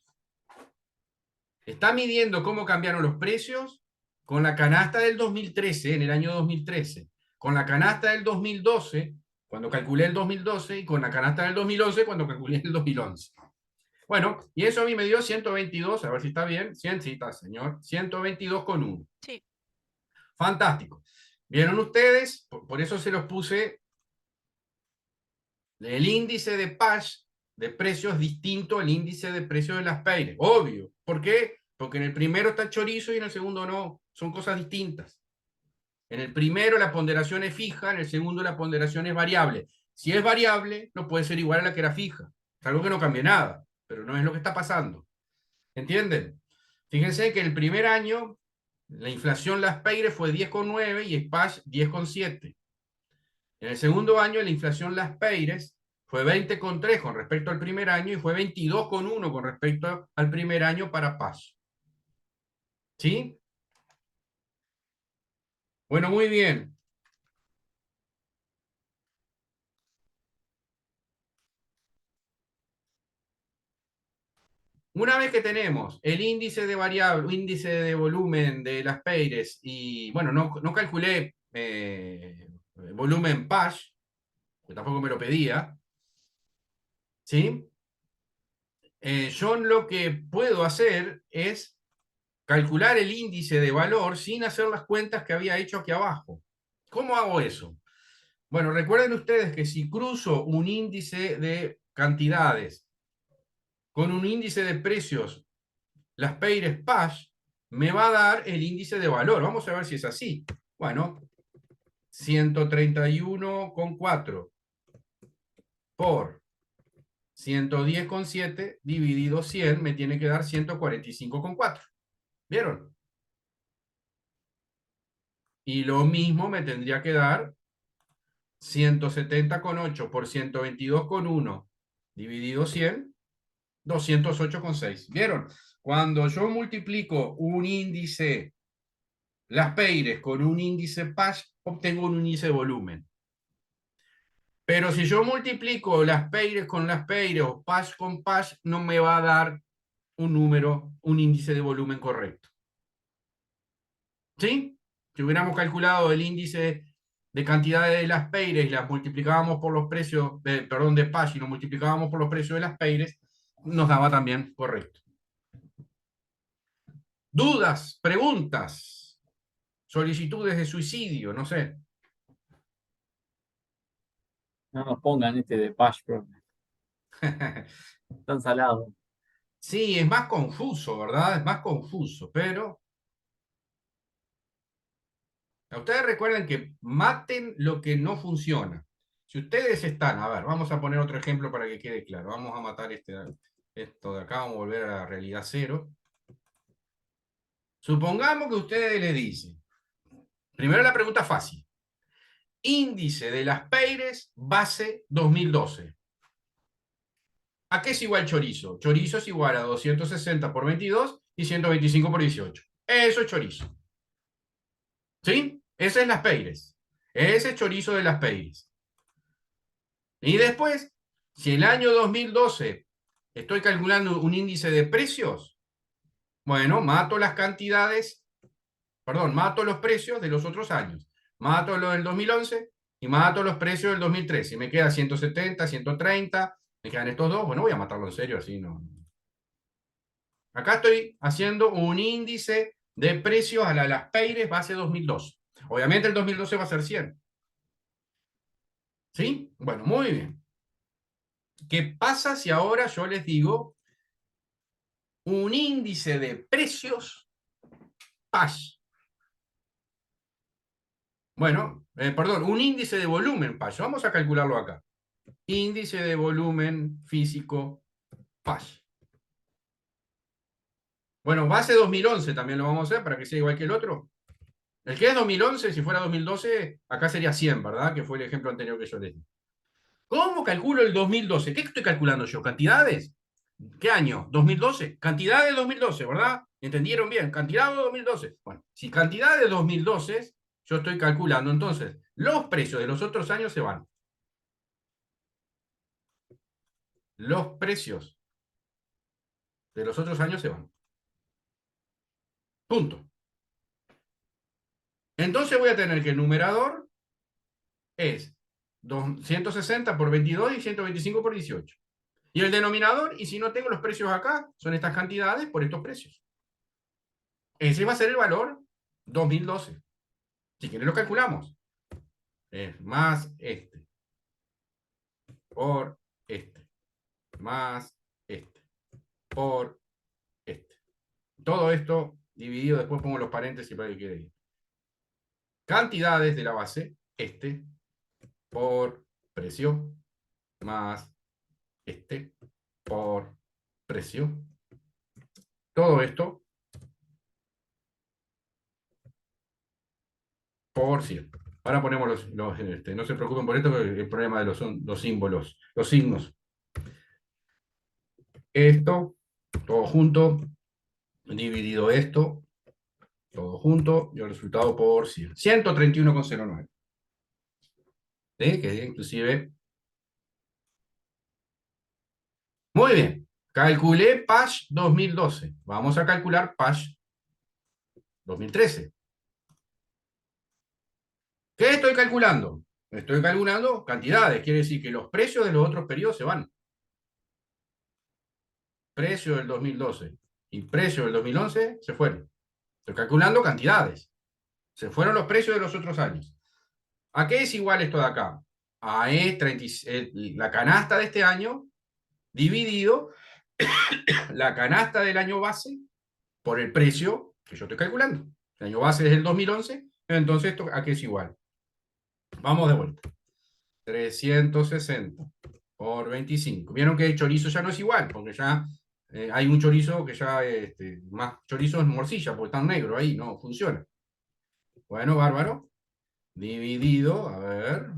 Está midiendo cómo cambiaron los precios con la canasta del 2013, en el año 2013, con la canasta del 2012, cuando calculé el 2012, y con la canasta del 2011, cuando calculé el 2011. Bueno, y eso a mí me dio 122, a ver si está bien. 100, sí está, señor. 122,1. Sí. Fantástico. ¿Vieron ustedes? Por eso se los puse el índice de PASH de precios distinto al índice de precios de las Peires. Obvio. ¿Por qué? Porque en el primero está chorizo y en el segundo no. Son cosas distintas. En el primero la ponderación es fija, en el segundo la ponderación es variable. Si es variable, no puede ser igual a la que era fija. Es algo que no cambia nada, pero no es lo que está pasando. ¿Entienden? Fíjense que el primer año la inflación Las Peires fue 10,9 y Spash 10,7. En el segundo año la inflación Las Peires fue 20,3 con respecto al primer año y fue 22,1 con respecto al primer año para Paz. ¿Sí? Bueno, muy bien. Una vez que tenemos el índice de variable, índice de volumen de las Peires, y bueno, no calculé volumen Pasch, que tampoco me lo pedía, ¿sí? Yo lo que puedo hacer es calcular el índice de valor sin hacer las cuentas que había hecho aquí abajo. ¿Cómo hago eso? Bueno, recuerden ustedes que si cruzo un índice de cantidades con un índice de precios, las Peires Pasch, me va a dar el índice de valor. Vamos a ver si es así. Bueno, 131,4 por 110,7 dividido 100 me tiene que dar 145,4. ¿Vieron? Y lo mismo me tendría que dar 170,8 por 122,1 dividido 100, 208,6. ¿Vieron? Cuando yo multiplico un índice, las Peires, con un índice Pasch, obtengo un índice de volumen. Pero si yo multiplico las Peires con las Peires o Pasch con Pasch, no me va a dar un número, un índice de volumen correcto. ¿Sí? Si hubiéramos calculado el índice de cantidades de las Peires y las multiplicábamos por los precios, perdón, de Pasch y lo multiplicábamos por los precios de las Peires, nos daba también correcto. Dudas, preguntas, solicitudes de suicidio, no sé. No nos pongan este de Pash, bro. Tan salado. Sí, es más confuso, ¿verdad? Es más confuso, pero ustedes recuerden que maten lo que no funciona. Si ustedes están, a ver, vamos a poner otro ejemplo para que quede claro. Vamos a matar esto de acá, vamos a volver a la realidad cero. Supongamos que ustedes le dicen, primero la pregunta fácil. Índice de las Peires base 2012. ¿A qué es igual chorizo? Chorizo es igual a 260 por 22 y 125 por 18. Eso es chorizo. ¿Sí? Ese es las Peires. Ese es chorizo de las Peires. Y después, si el año 2012 estoy calculando un índice de precios, bueno, mato las cantidades, perdón, mato los precios de los otros años. Mato lo del 2011 y mato los precios del 2013. Y me queda 170, 130, me quedan estos dos. Bueno, voy a matarlo en serio, así no. Acá estoy haciendo un índice de precios a las Peires base 2012. Obviamente el 2012 va a ser 100. ¿Sí? Bueno, muy bien. ¿Qué pasa si ahora yo les digo un índice de precios Pasch? Bueno, perdón, un índice de volumen Pasch. Vamos a calcularlo acá. Índice de volumen físico Pasch. Bueno, base 2011 también lo vamos a hacer para que sea igual que el otro. El que es 2011, si fuera 2012, acá sería 100, ¿verdad? Que fue el ejemplo anterior que yo les di. ¿Cómo calculo el 2012? ¿Qué estoy calculando yo? ¿Cantidades? ¿Qué año? 2012. Cantidad de 2012, ¿verdad? ¿Entendieron bien? Cantidad de 2012. Bueno, si cantidad de 2012, yo estoy calculando, entonces, los precios de los otros años se van. Los precios de los otros años se van. Punto. Entonces voy a tener que el numerador es 160 por 22 y 125 por 18. Y el denominador, y si no tengo los precios acá, son estas cantidades por estos precios. Ese va a ser el valor 2012. Si quieren lo calculamos. Es más este por este más este por este. Todo esto dividido, después pongo los paréntesis para que quede bien. Cantidades de la base, este por precio más este por precio. Todo esto por 100. Ahora ponemos no se preocupen por esto, porque el problema de los símbolos, los signos. Esto, todo junto, dividido esto, todo junto, y el resultado por 100. 131,09. ¿Sí? Que inclusive... Muy bien. Calculé PAS 2012. Vamos a calcular PAS 2013. ¿Qué estoy calculando? Estoy calculando cantidades. Quiere decir que los precios de los otros periodos se van. Precio del 2012 y precio del 2011 se fueron. Estoy calculando cantidades. Se fueron los precios de los otros años. ¿A qué es igual esto de acá? A la canasta de este año dividido la canasta del año base por el precio que yo estoy calculando. El año base es el 2011, entonces esto a qué es igual. Vamos de vuelta. 360 por 25. Vieron que el chorizo ya no es igual, porque ya hay un chorizo que ya, más chorizo es morcilla, porque está negro ahí, no funciona. Bueno, bárbaro. Dividido, a ver,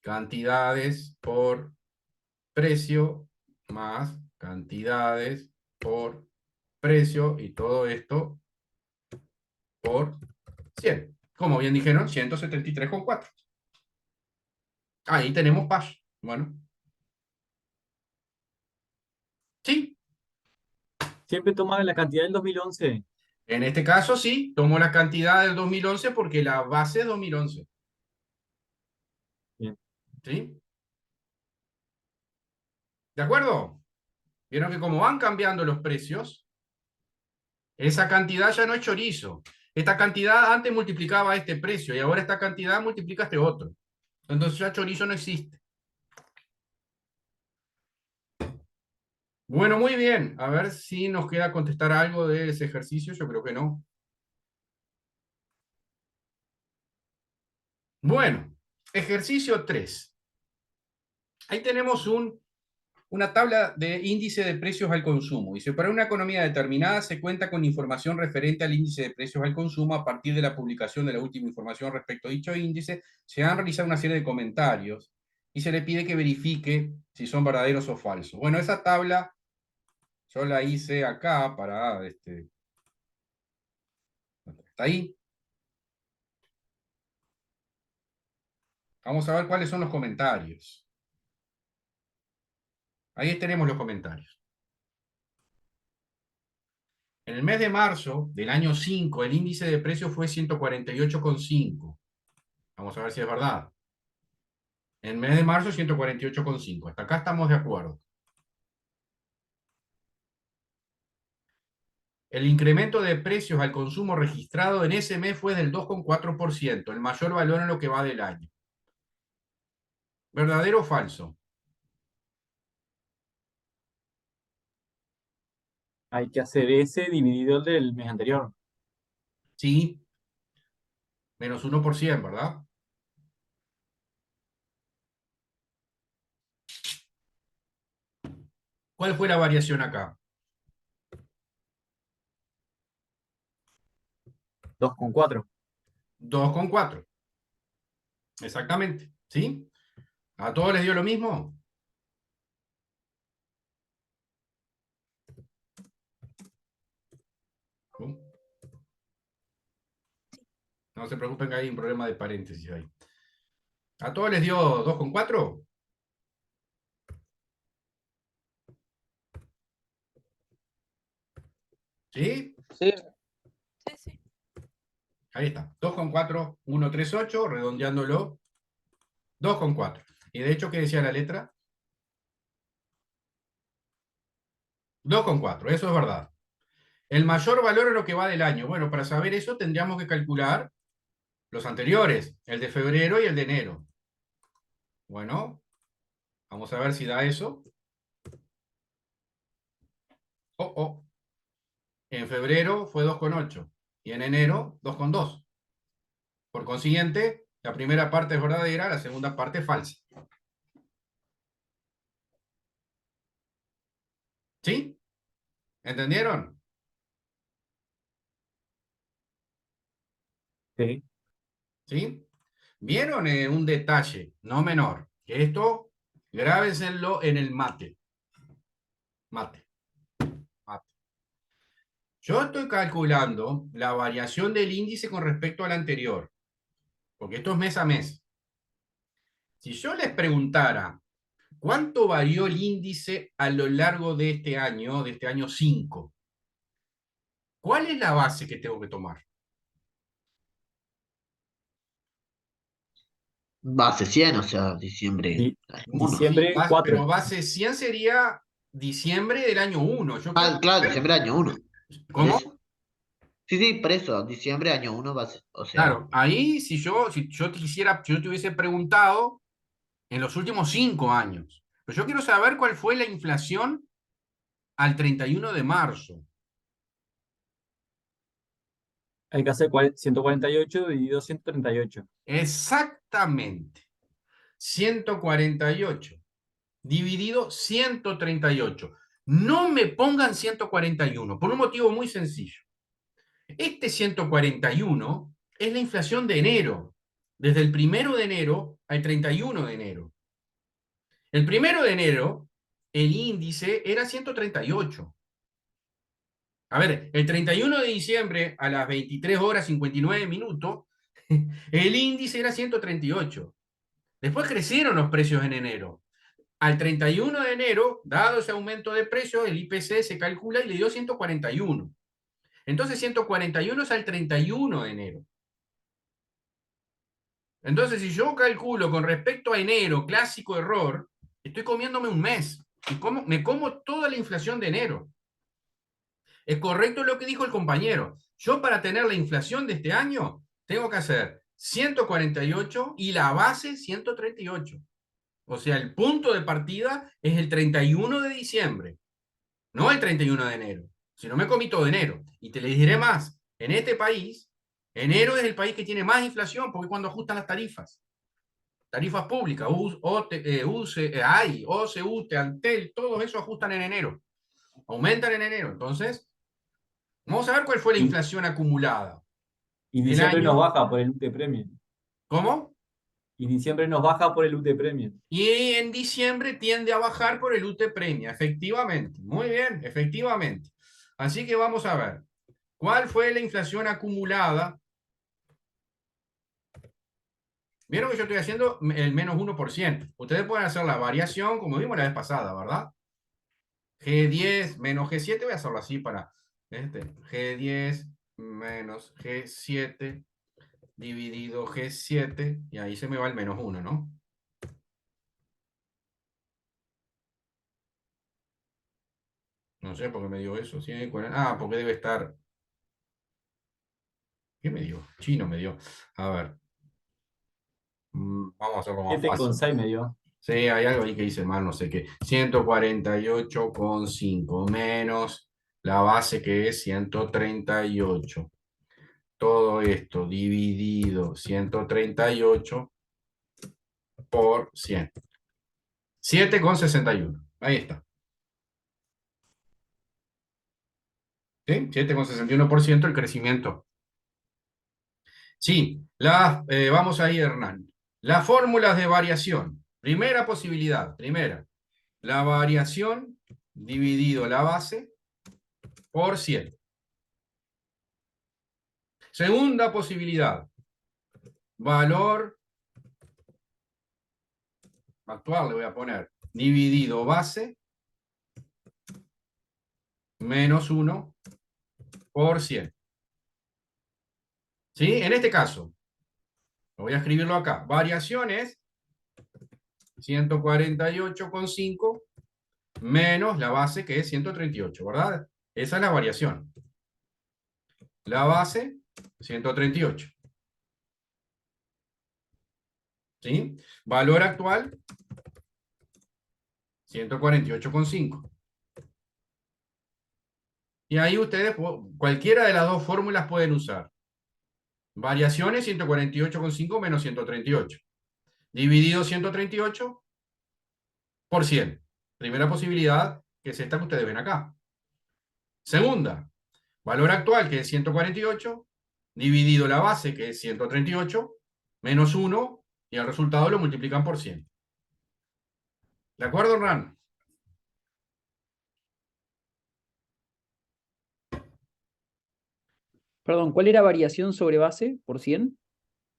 cantidades por precio más cantidades por precio y todo esto por 100. Como bien dijeron, 173,4. Ahí tenemos PAS. Bueno, sí, Siempre tomas la cantidad del 2011. en este caso sí, tomo la cantidad del 2011 porque la base es 2011. Bien. ¿Sí? ¿De acuerdo? Vieron que como van cambiando los precios, esa cantidad ya no es chorizo. Esta cantidad antes multiplicaba este precio y ahora esta cantidad multiplica este otro. Entonces ya chorizo no existe. Bueno, muy bien. A ver si nos queda contestar algo de ese ejercicio. Yo creo que no. Bueno, ejercicio 3. Ahí tenemos una tabla de índice de precios al consumo. Dice, para una economía determinada se cuenta con información referente al índice de precios al consumo. A partir de la publicación de la última información respecto a dicho índice, se han realizado una serie de comentarios y se le pide que verifique si son verdaderos o falsos. Bueno, esa tabla yo la hice acá para... ¿Está ahí? Vamos a ver cuáles son los comentarios. Ahí tenemos los comentarios. En el mes de marzo del año 5, el índice de precios fue 148,5. Vamos a ver si es verdad. En el mes de marzo, 148,5. Hasta acá estamos de acuerdo. El incremento de precios al consumo registrado en ese mes fue del 2,4%, el mayor valor en lo que va del año. ¿Verdadero o falso? Hay que hacer ese dividido del mes anterior. Sí, menos 1%, ¿verdad? ¿Cuál fue la variación acá? 2,4. 2,4. Exactamente. ¿Sí? ¿A todos les dio lo mismo? No se preocupen que hay un problema de paréntesis ahí. ¿A todos les dio 2,4? ¿Sí? Sí, Sí, sí. Ahí está. 2,4, 138, redondeándolo. 2,4. Y de hecho, ¿qué decía la letra? 2,4. Eso es verdad. El mayor valor es lo que va del año. Bueno, para saber eso tendríamos que calcular los anteriores, el de febrero y el de enero. Bueno, vamos a ver si da eso. Oh, oh. En febrero fue 2,8 y en enero 2,2. Por consiguiente, la primera parte es verdadera, la segunda parte es falsa. ¿Sí? ¿Entendieron? Sí. ¿Sí? ¿Vieron un detalle, no menor? Que esto, grábenselo en el mate. Mate. Mate. Yo estoy calculando la variación del índice con respecto al anterior, porque esto es mes a mes. Si yo les preguntara ¿Cuánto varió el índice a lo largo de este año 5? ¿Cuál es la base que tengo que tomar? Base 100, o sea, diciembre año 1. Sí, Diciembre pero 4. base 100 sería diciembre del año 1. Yo quiero Ah, claro, saber, diciembre año 1. Por ¿cómo? eso. Sí, sí, por eso, diciembre año 1 base. O sea, Claro, ahí si yo te hubiese preguntado en los últimos 5 años, pero yo quiero saber cuál fue la inflación al 31 de marzo. Hay que hacer 148 dividido 138. Exactamente. 148 dividido 138. No me pongan 141 por un motivo muy sencillo. Este 141 es la inflación de enero, desde el 1 de enero al 31 de enero. El 1 de enero, el índice era 138. A ver, el 31 de diciembre a las 23 horas 59 minutos, el índice era 138. Después crecieron los precios en enero. Al 31 de enero, dado ese aumento de precios, el IPC se calcula y le dio 141. Entonces 141 es al 31 de enero. Entonces, si yo calculo con respecto a enero, clásico error, estoy comiéndome un mes. Me como toda la inflación de enero. Es correcto lo que dijo el compañero. Yo para tener la inflación de este año tengo que hacer 148 y la base 138. O sea, el punto de partida es el 31 de diciembre, no el 31 de enero. Si no me comí todo enero. Y te les diré más, en este país, enero es el país que tiene más inflación porque cuando ajustan las tarifas públicas, AI, OCE, UTE, Antel, todos esos ajustan en enero, aumentan en enero. Entonces, vamos a ver cuál fue la Y, inflación acumulada y del diciembre nos año. baja por el UT Premium. ¿Cómo? Y diciembre nos baja por el UT Premium. Y en diciembre tiende a bajar por el UT Premia, efectivamente. Muy bien, efectivamente. Así que vamos a ver, ¿cuál fue la inflación acumulada? Vieron que yo estoy haciendo el menos 1%. Ustedes pueden hacer la variación, como vimos la vez pasada, ¿verdad? G10 menos G7, voy a hacerlo así para G10 menos G7 dividido G7, y ahí se me va el menos 1, ¿no? No sé por qué me dio eso. Ah, porque debe estar. ¿Qué me dio? Chino me dio. A ver. Vamos a hacerlo más fácil. 7,6 me dio. Sí, hay algo ahí que dice mal, no sé qué. 148,5 menos la base que es 138. Todo esto dividido 138 por 100. 7,61. Ahí está. ¿Sí? 7,61% el crecimiento. Sí, vamos ahí, Hernán. Las fórmulas de variación. Primera posibilidad, primera. La variación dividido la base por 100. Segunda posibilidad. Valor actual le voy a poner dividido base menos 1 por 100. ¿Sí? En este caso, voy a escribirlo acá. Variación es 148,5 menos la base que es 138, ¿verdad? Esa es la variación. La base, 138. ¿Sí? Valor actual, 148,5. Y ahí ustedes, cualquiera de las dos fórmulas pueden usar. Variaciones 148,5 menos 138. Dividido 138 por 100. Primera posibilidad, que es esta que ustedes ven acá. Segunda, valor actual, que es 148, dividido la base, que es 138, menos 1, y el resultado lo multiplican por 100. ¿De acuerdo, Hernán? Perdón, ¿cuál era variación sobre base por 100?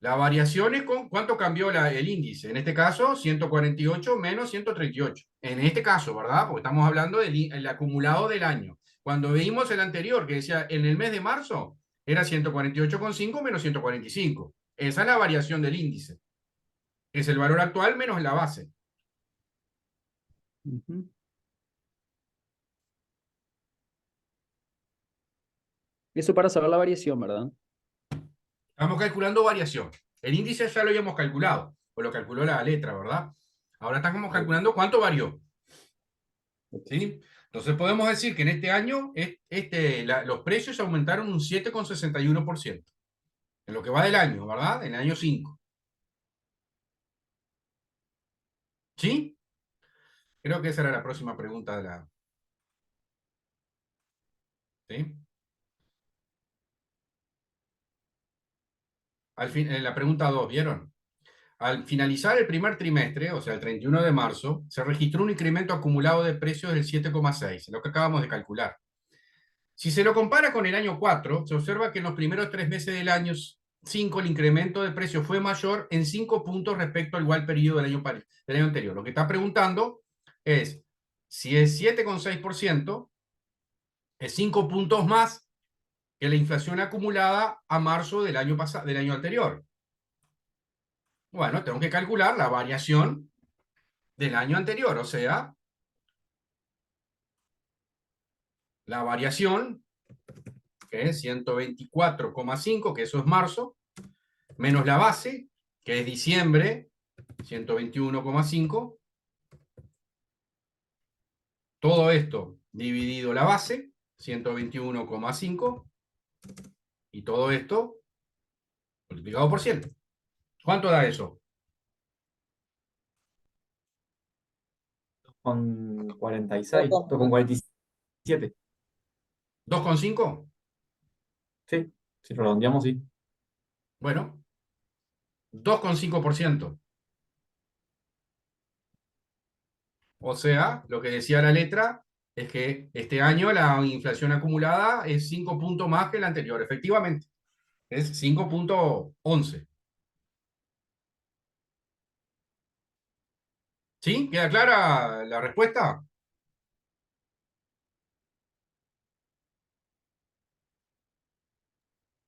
La variación es con cuánto cambió el índice. En este caso, 148 menos 138. En este caso, ¿verdad? Porque estamos hablando del acumulado del año. Cuando veíamos el anterior, que decía en el mes de marzo, era 148,5 menos 145. Esa es la variación del índice. Es el valor actual menos la base. Ujú. Eso para saber la variación, ¿verdad? Estamos calculando variación. El índice ya lo habíamos calculado, o lo calculó la letra, ¿verdad? Ahora estamos calculando cuánto varió. ¿Sí? Entonces podemos decir que en este año los precios aumentaron un 7,61%. En lo que va del año, ¿verdad? En el año 5. ¿Sí? Creo que esa era la próxima pregunta de la... ¿Sí? Al fin, en la pregunta 2, ¿vieron? Al finalizar el primer trimestre, o sea, el 31 de marzo, se registró un incremento acumulado de precios del 7,6, lo que acabamos de calcular. Si se lo compara con el año 4, se observa que en los primeros 3 meses del año 5 el incremento de precios fue mayor en 5 puntos respecto al igual periodo del año anterior. Lo que está preguntando es si es 7,6%, es 5 puntos más que la inflación acumulada a marzo del año del año anterior. Bueno, tengo que calcular la variación del año anterior, o sea, la variación, que es 124,5, que eso es marzo, menos la base, que es diciembre, 121,5. Todo esto dividido la base, 121,5. Y todo esto multiplicado por 100. ¿Cuánto da eso? Con 46, con 47. ¿2,5? Sí, si redondeamos, sí. Bueno, 2,5%. O sea, lo que decía la letra es que este año la inflación acumulada es 5 puntos más que el anterior. Efectivamente, es 5,11. ¿Sí? ¿Queda clara la respuesta?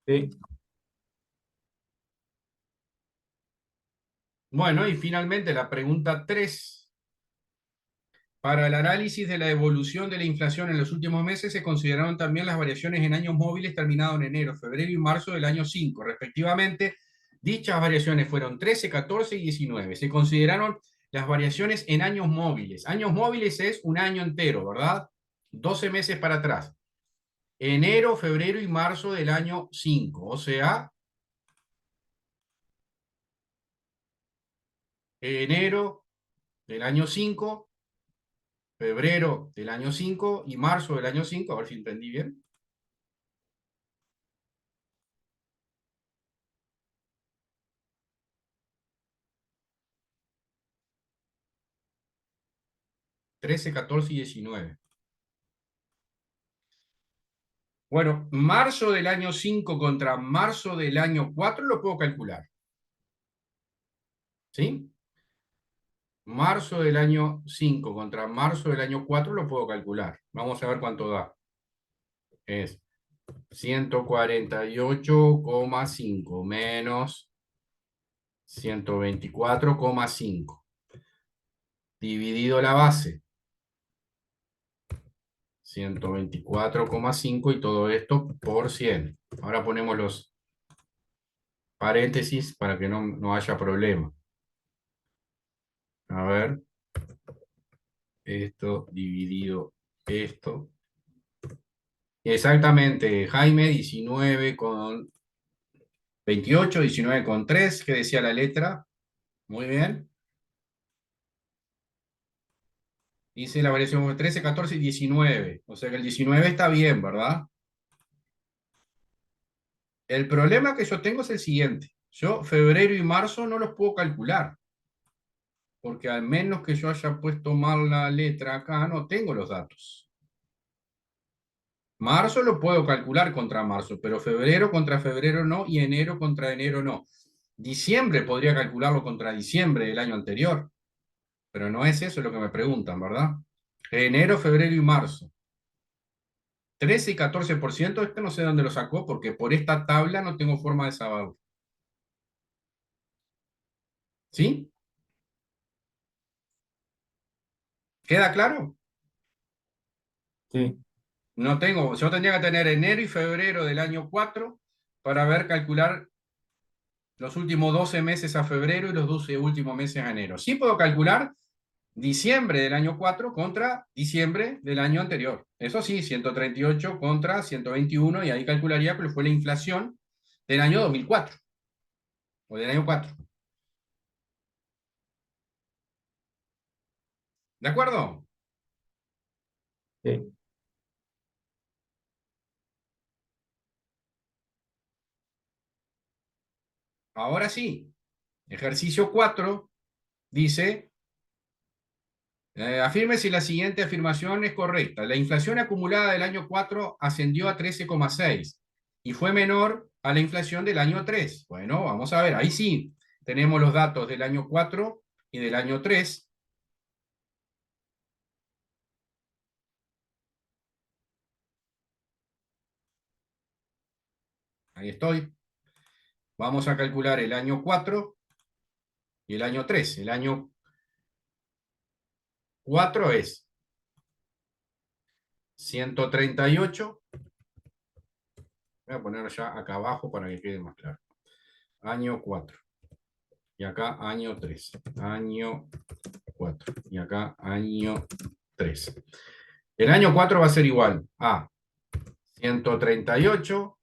Sí. Bueno, y finalmente la pregunta 3. Para el análisis de la evolución de la inflación en los últimos meses se consideraron también las variaciones en años móviles terminados en enero, febrero y marzo del año 5, respectivamente. Dichas variaciones fueron 13, 14 y 19. Se consideraron las variaciones en años móviles. Años móviles es un año entero, ¿verdad? 12 meses para atrás. Enero, febrero y marzo del año 5. O sea, enero del año 5, febrero del año 5 y marzo del año 5. A ver si entendí bien. ¿13, 14 y 19? Bueno, marzo del año 5 contra marzo del año 4 lo puedo calcular. ¿Sí? Marzo del año 5 contra marzo del año 4 lo puedo calcular. Vamos a ver cuánto da. Es 148,5 menos 124,5 dividido la base. 124,5 y todo esto por 100. Ahora ponemos los paréntesis para que no haya problema. A ver, esto dividido esto. Exactamente, Jaime, 19,28, 19,3, ¿qué decía la letra? Muy bien. Dice la variación 13, 14 y 19. O sea que el 19 está bien, ¿verdad? El problema que yo tengo es el siguiente. Yo febrero y marzo no los puedo calcular. Porque al menos que yo haya puesto mal la letra acá, no tengo los datos. Marzo lo puedo calcular contra marzo, pero febrero contra febrero no y enero contra enero no. Diciembre podría calcularlo contra diciembre del año anterior, pero no es eso lo que me preguntan, ¿verdad? Enero, febrero y marzo. 13 y 14%, este no sé dónde lo sacó, porque por esta tabla no tengo forma de saberlo. ¿Sí? ¿Queda claro? Sí. No tengo, yo tendría que tener enero y febrero del año 4 para ver, calcular los últimos 12 meses a febrero y los 12 últimos meses a enero. Sí puedo calcular diciembre del año 4 contra diciembre del año anterior. Eso sí, 138 contra 121, y ahí calcularía cuál fue la inflación del año 2004 o del año 4. ¿De acuerdo? Sí. Ahora sí, ejercicio 4 dice, afirme si la siguiente afirmación es correcta. La inflación acumulada del año 4 ascendió a 13,6 y fue menor a la inflación del año 3. Bueno, vamos a ver, ahí sí tenemos los datos del año 4 y del año 3. Ahí estoy. Vamos a calcular el año 4 y el año 3. El año 4 es 138. Voy a ponerlo ya acá abajo para que quede más claro. Año 4. Y acá año 3. Año 4. Y acá año 3. El año 4 va a ser igual a 138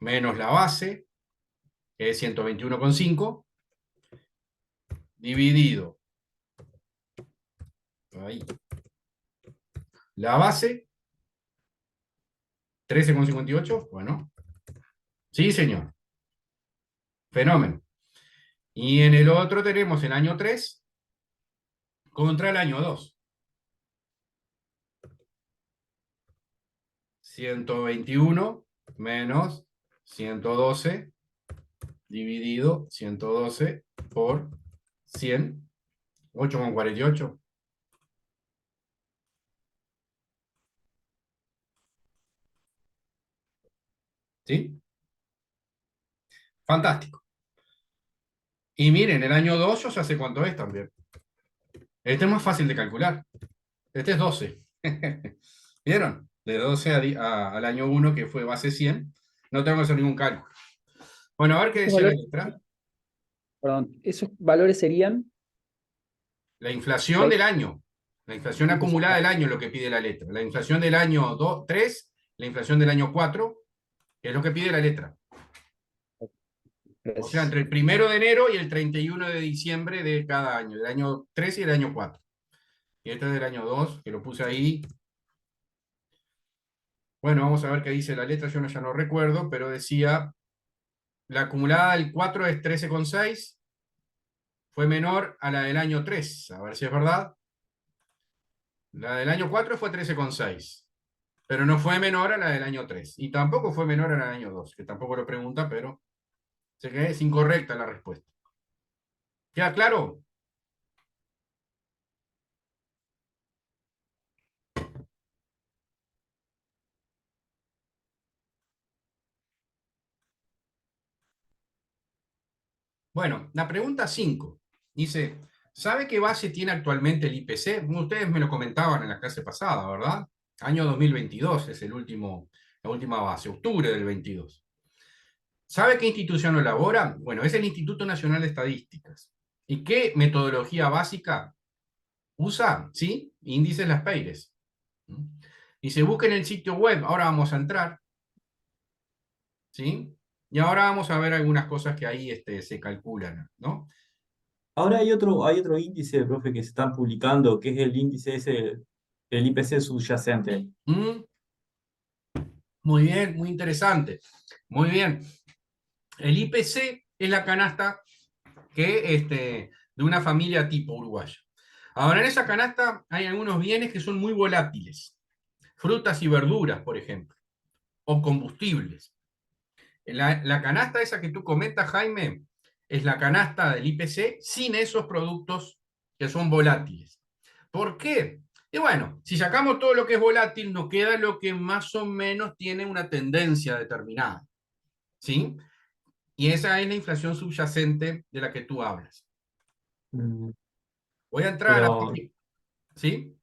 menos la base, que es 121,5, dividido ahí, la base, 13,58. Bueno, sí, señor. Fenómeno. Y en el otro tenemos el año 3 contra el año 2. 121 menos 112 dividido 112 por 100, 8,48. ¿Sí? Fantástico. Y miren, el año 2 yo ya sé cuánto es también. Este es más fácil de calcular. Este es 12. ¿Vieron? De 12 al año 1, que fue base 100, no tengo que hacer ningún cálculo. Bueno, a ver qué Esos decía la valores, letra. perdón, esos valores serían La inflación la del año. La inflación inflación. acumulada del año es lo que pide la letra. La inflación del año 3, la inflación del año 4, que es lo que pide la letra. O sea, Gracias. entre el 1 de enero y el 31 de diciembre de cada año, del año 3 y el año 4. Y este es del año 2, que lo puse ahí. Bueno, vamos a ver qué dice la letra, yo ya no recuerdo, pero decía, la acumulada del 4 es 13,6, fue menor a la del año 3, a ver si es verdad. La del año 4 fue 13,6, pero no fue menor a la del año 3, y tampoco fue menor a la del año 2, que tampoco lo pregunta, pero sé que es incorrecta la respuesta. ¿Queda claro? Bueno, la pregunta 5 dice, ¿sabe qué base tiene actualmente el IPC? Ustedes me lo comentaban en la clase pasada, ¿verdad? Año 2022 es la última base, octubre del 22. ¿Sabe qué institución lo elabora? Bueno, es el Instituto Nacional de Estadísticas. ¿Y qué metodología básica usa? ¿Sí? Índices Las Peires. Y se busca en el sitio web, ahora vamos a entrar, ¿sí? Y ahora vamos a ver algunas cosas que ahí se calculan, ¿no? Ahora hay otro índice, profe, que se están publicando, que es el índice ese, el IPC subyacente. Mm, Muy bien, muy interesante. Muy bien. El IPC es la canasta de una familia tipo uruguaya. Ahora, en esa canasta hay algunos bienes que son muy volátiles. Frutas y verduras, por ejemplo, o combustibles. La canasta esa que tú comentas, Jaime, es la canasta del IPC sin esos productos que son volátiles. ¿Por qué? Y bueno, si sacamos todo lo que es volátil, nos queda lo que más o menos tiene una tendencia determinada, ¿sí? Y esa es la inflación subyacente de la que tú hablas. Mm, Voy a entrar a la Pero, página, ¿sí?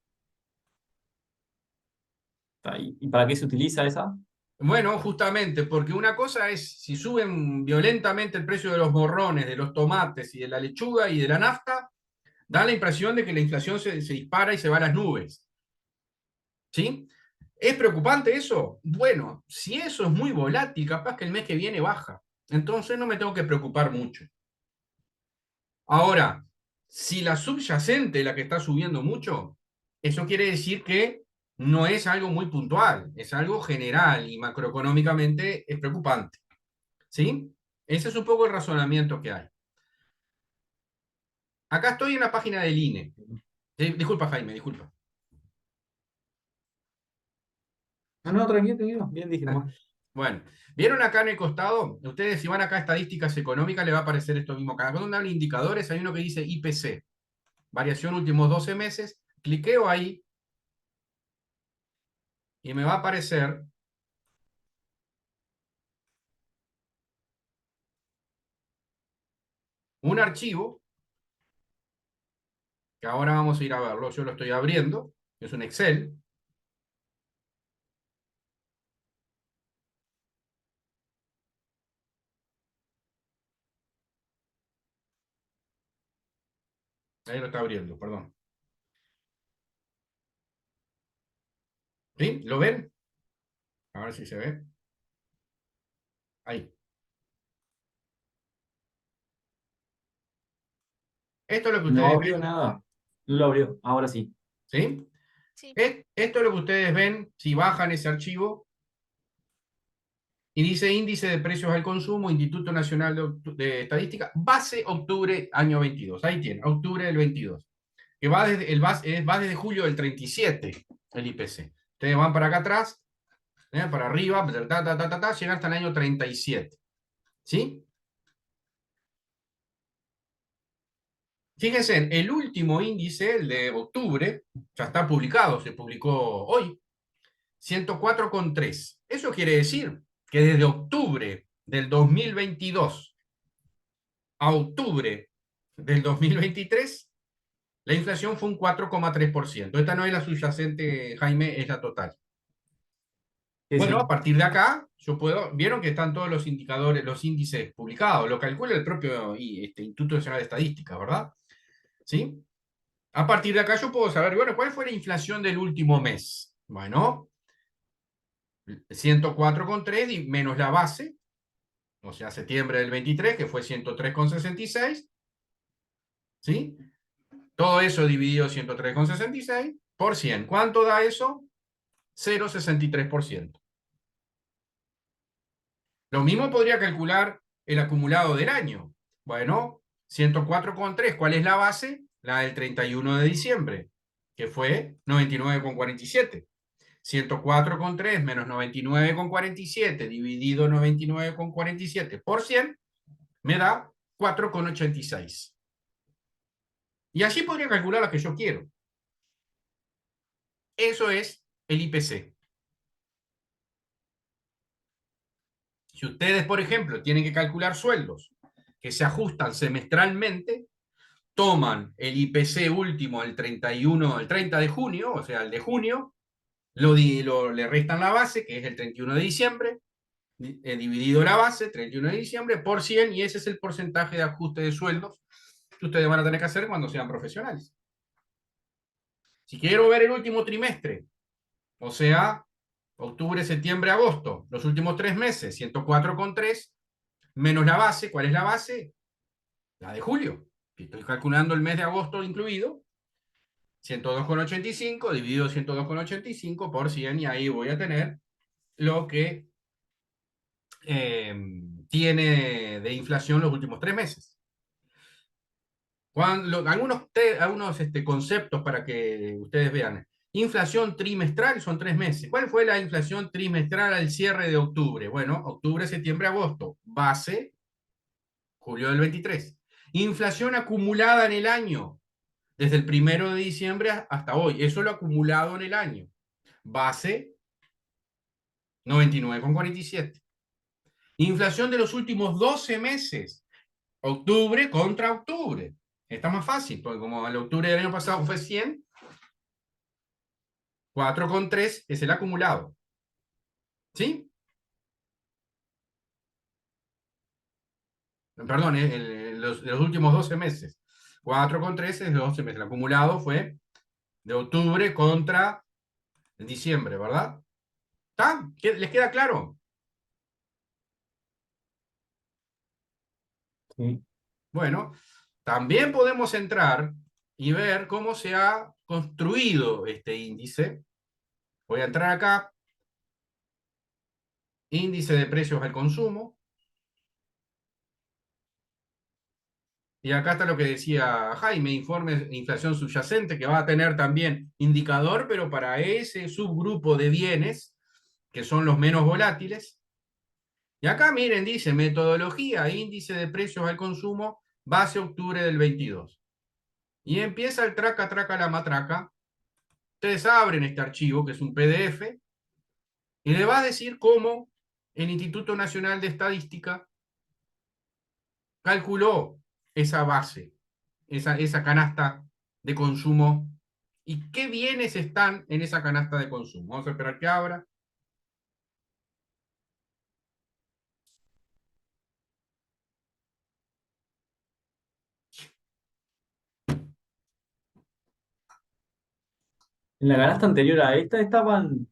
¿y para qué se utiliza esa? Bueno, justamente, porque una cosa es si suben violentamente el precio de los morrones, de los tomates y de la lechuga y de la nafta, da la impresión de que la inflación se dispara y se va a las nubes. ¿Sí? ¿Es preocupante eso? Bueno, si eso es muy volátil, capaz que el mes que viene baja. Entonces no me tengo que preocupar mucho. Ahora, si la subyacente es la que está subiendo mucho, eso quiere decir que no es algo muy puntual, es algo general y macroeconómicamente es preocupante. ¿Sí? Ese es un poco el razonamiento que hay. Acá estoy en la página del INE. Disculpa, Jaime, disculpa. No, no, tranquilo, tranquilo. Bien dije nomás. Bueno, ¿vieron acá en el costado? Ustedes si van acá a estadísticas económicas, le va a aparecer esto mismo acá. Cuando habla de indicadores, hay uno que dice IPC, variación últimos 12 meses. Cliqueo ahí y me va a aparecer un archivo, que ahora vamos a ir a verlo. Yo lo estoy abriendo, es un Excel. Ahí lo está abriendo, perdón. ¿Sí? ¿Lo ven? A ver si se ve. Ahí. Esto es lo que No ustedes abrió ven, nada. No lo abrió. Ahora sí. ¿sí? Sí. Esto es lo que ustedes ven si bajan ese archivo y dice índice de precios al consumo, Instituto Nacional de Estadística, base octubre año 22. Ahí tiene, octubre del 22. Que va desde, va desde julio del 37, el IPC. Ustedes van para acá atrás, para arriba, llegan hasta el año 37. ¿Sí? Fíjense, el último índice, el de octubre, ya está publicado, se publicó hoy, 104,3. Eso quiere decir que desde octubre del 2022 a octubre del 2023, la inflación fue un 4,3%. Esta no es la subyacente, Jaime, es la total. Sí, Bueno, a sí. partir de acá, yo puedo, vieron que están todos los indicadores, los índices publicados, lo calcula el propio Instituto Nacional de Estadística, ¿verdad? ¿Sí? A partir de acá yo puedo saber, bueno, ¿cuál fue la inflación del último mes? Bueno, 104,3 menos la base, o sea, septiembre del 23, que fue 103,66, ¿sí? Todo eso dividido 103,66 por 100. ¿Cuánto da eso? 0,63%. Lo mismo podría calcular el acumulado del año. Bueno, 104,3, ¿cuál es la base? La del 31 de diciembre, que fue 99,47. 104,3 menos 99,47 dividido 99,47 por 100 me da 4,86. Y allí podría calcular lo que yo quiero. Eso es el IPC. Si ustedes, por ejemplo, tienen que calcular sueldos que se ajustan semestralmente, toman el IPC último el 31, el 30 de junio, o sea, el de junio, le restan la base, que es el 31 de diciembre, dividido la base, 31 de diciembre, por 100, y ese es el porcentaje de ajuste de sueldos que ustedes van a tener que hacer cuando sean profesionales. Si quiero ver el último trimestre, o sea, octubre, septiembre, agosto, los últimos 3 meses, 104,3, menos la base, ¿cuál es la base? La de julio. Estoy calculando el mes de agosto incluido, 102,85 dividido 102,85 por 100, y ahí voy a tener lo que tiene de inflación los últimos 3 meses. Algunos conceptos para que ustedes vean. Inflación trimestral son 3 meses. ¿Cuál fue la inflación trimestral al cierre de octubre? Bueno, octubre, septiembre, agosto. Base, julio del 23. Inflación acumulada en el año, desde el 1 de diciembre hasta hoy. Eso lo acumulado en el año. Base 99,47. Inflación de los últimos 12 meses. Octubre contra octubre. Está más fácil, porque como el octubre del año pasado fue 100, 4,3 es el acumulado. ¿Sí? Perdón, los últimos 12 meses. 4,3 es de 12 meses. El acumulado fue de octubre contra diciembre, ¿verdad? ¿Está? ¿Les queda claro? Sí. Bueno, también podemos entrar y ver cómo se ha construido este índice. Voy a entrar acá. Índice de precios al consumo. Y acá está lo que decía Jaime, informe de inflación subyacente, que va a tener también indicador, pero para ese subgrupo de bienes, que son los menos volátiles. Y acá, miren, dice metodología, índice de precios al consumo, base octubre del 22. Y empieza el traca, traca, la matraca. Ustedes abren este archivo, que es un PDF, y le va a decir cómo el Instituto Nacional de Estadística calculó esa base, esa canasta de consumo, y qué bienes están en esa canasta de consumo. Vamos a esperar que abra. En la canasta anterior a esta estaban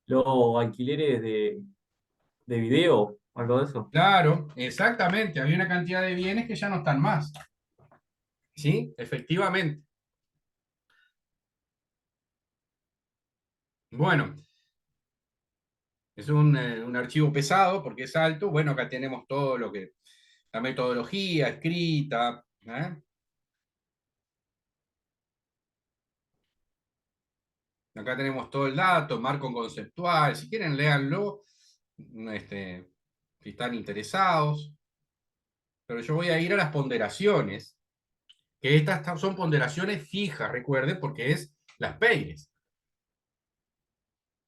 los alquileres de video, algo de eso. Claro, exactamente. Había una cantidad de bienes que ya no están más. ¿Sí? Efectivamente. Bueno, es un archivo pesado porque es alto. Bueno, acá tenemos todo lo que, la metodología escrita. ¿Eh? Acá tenemos todo el dato, marco conceptual. Si quieren, léanlo. Si están interesados. Pero yo voy a ir a las ponderaciones, que estas son ponderaciones fijas, recuerden, porque es las PEIRES.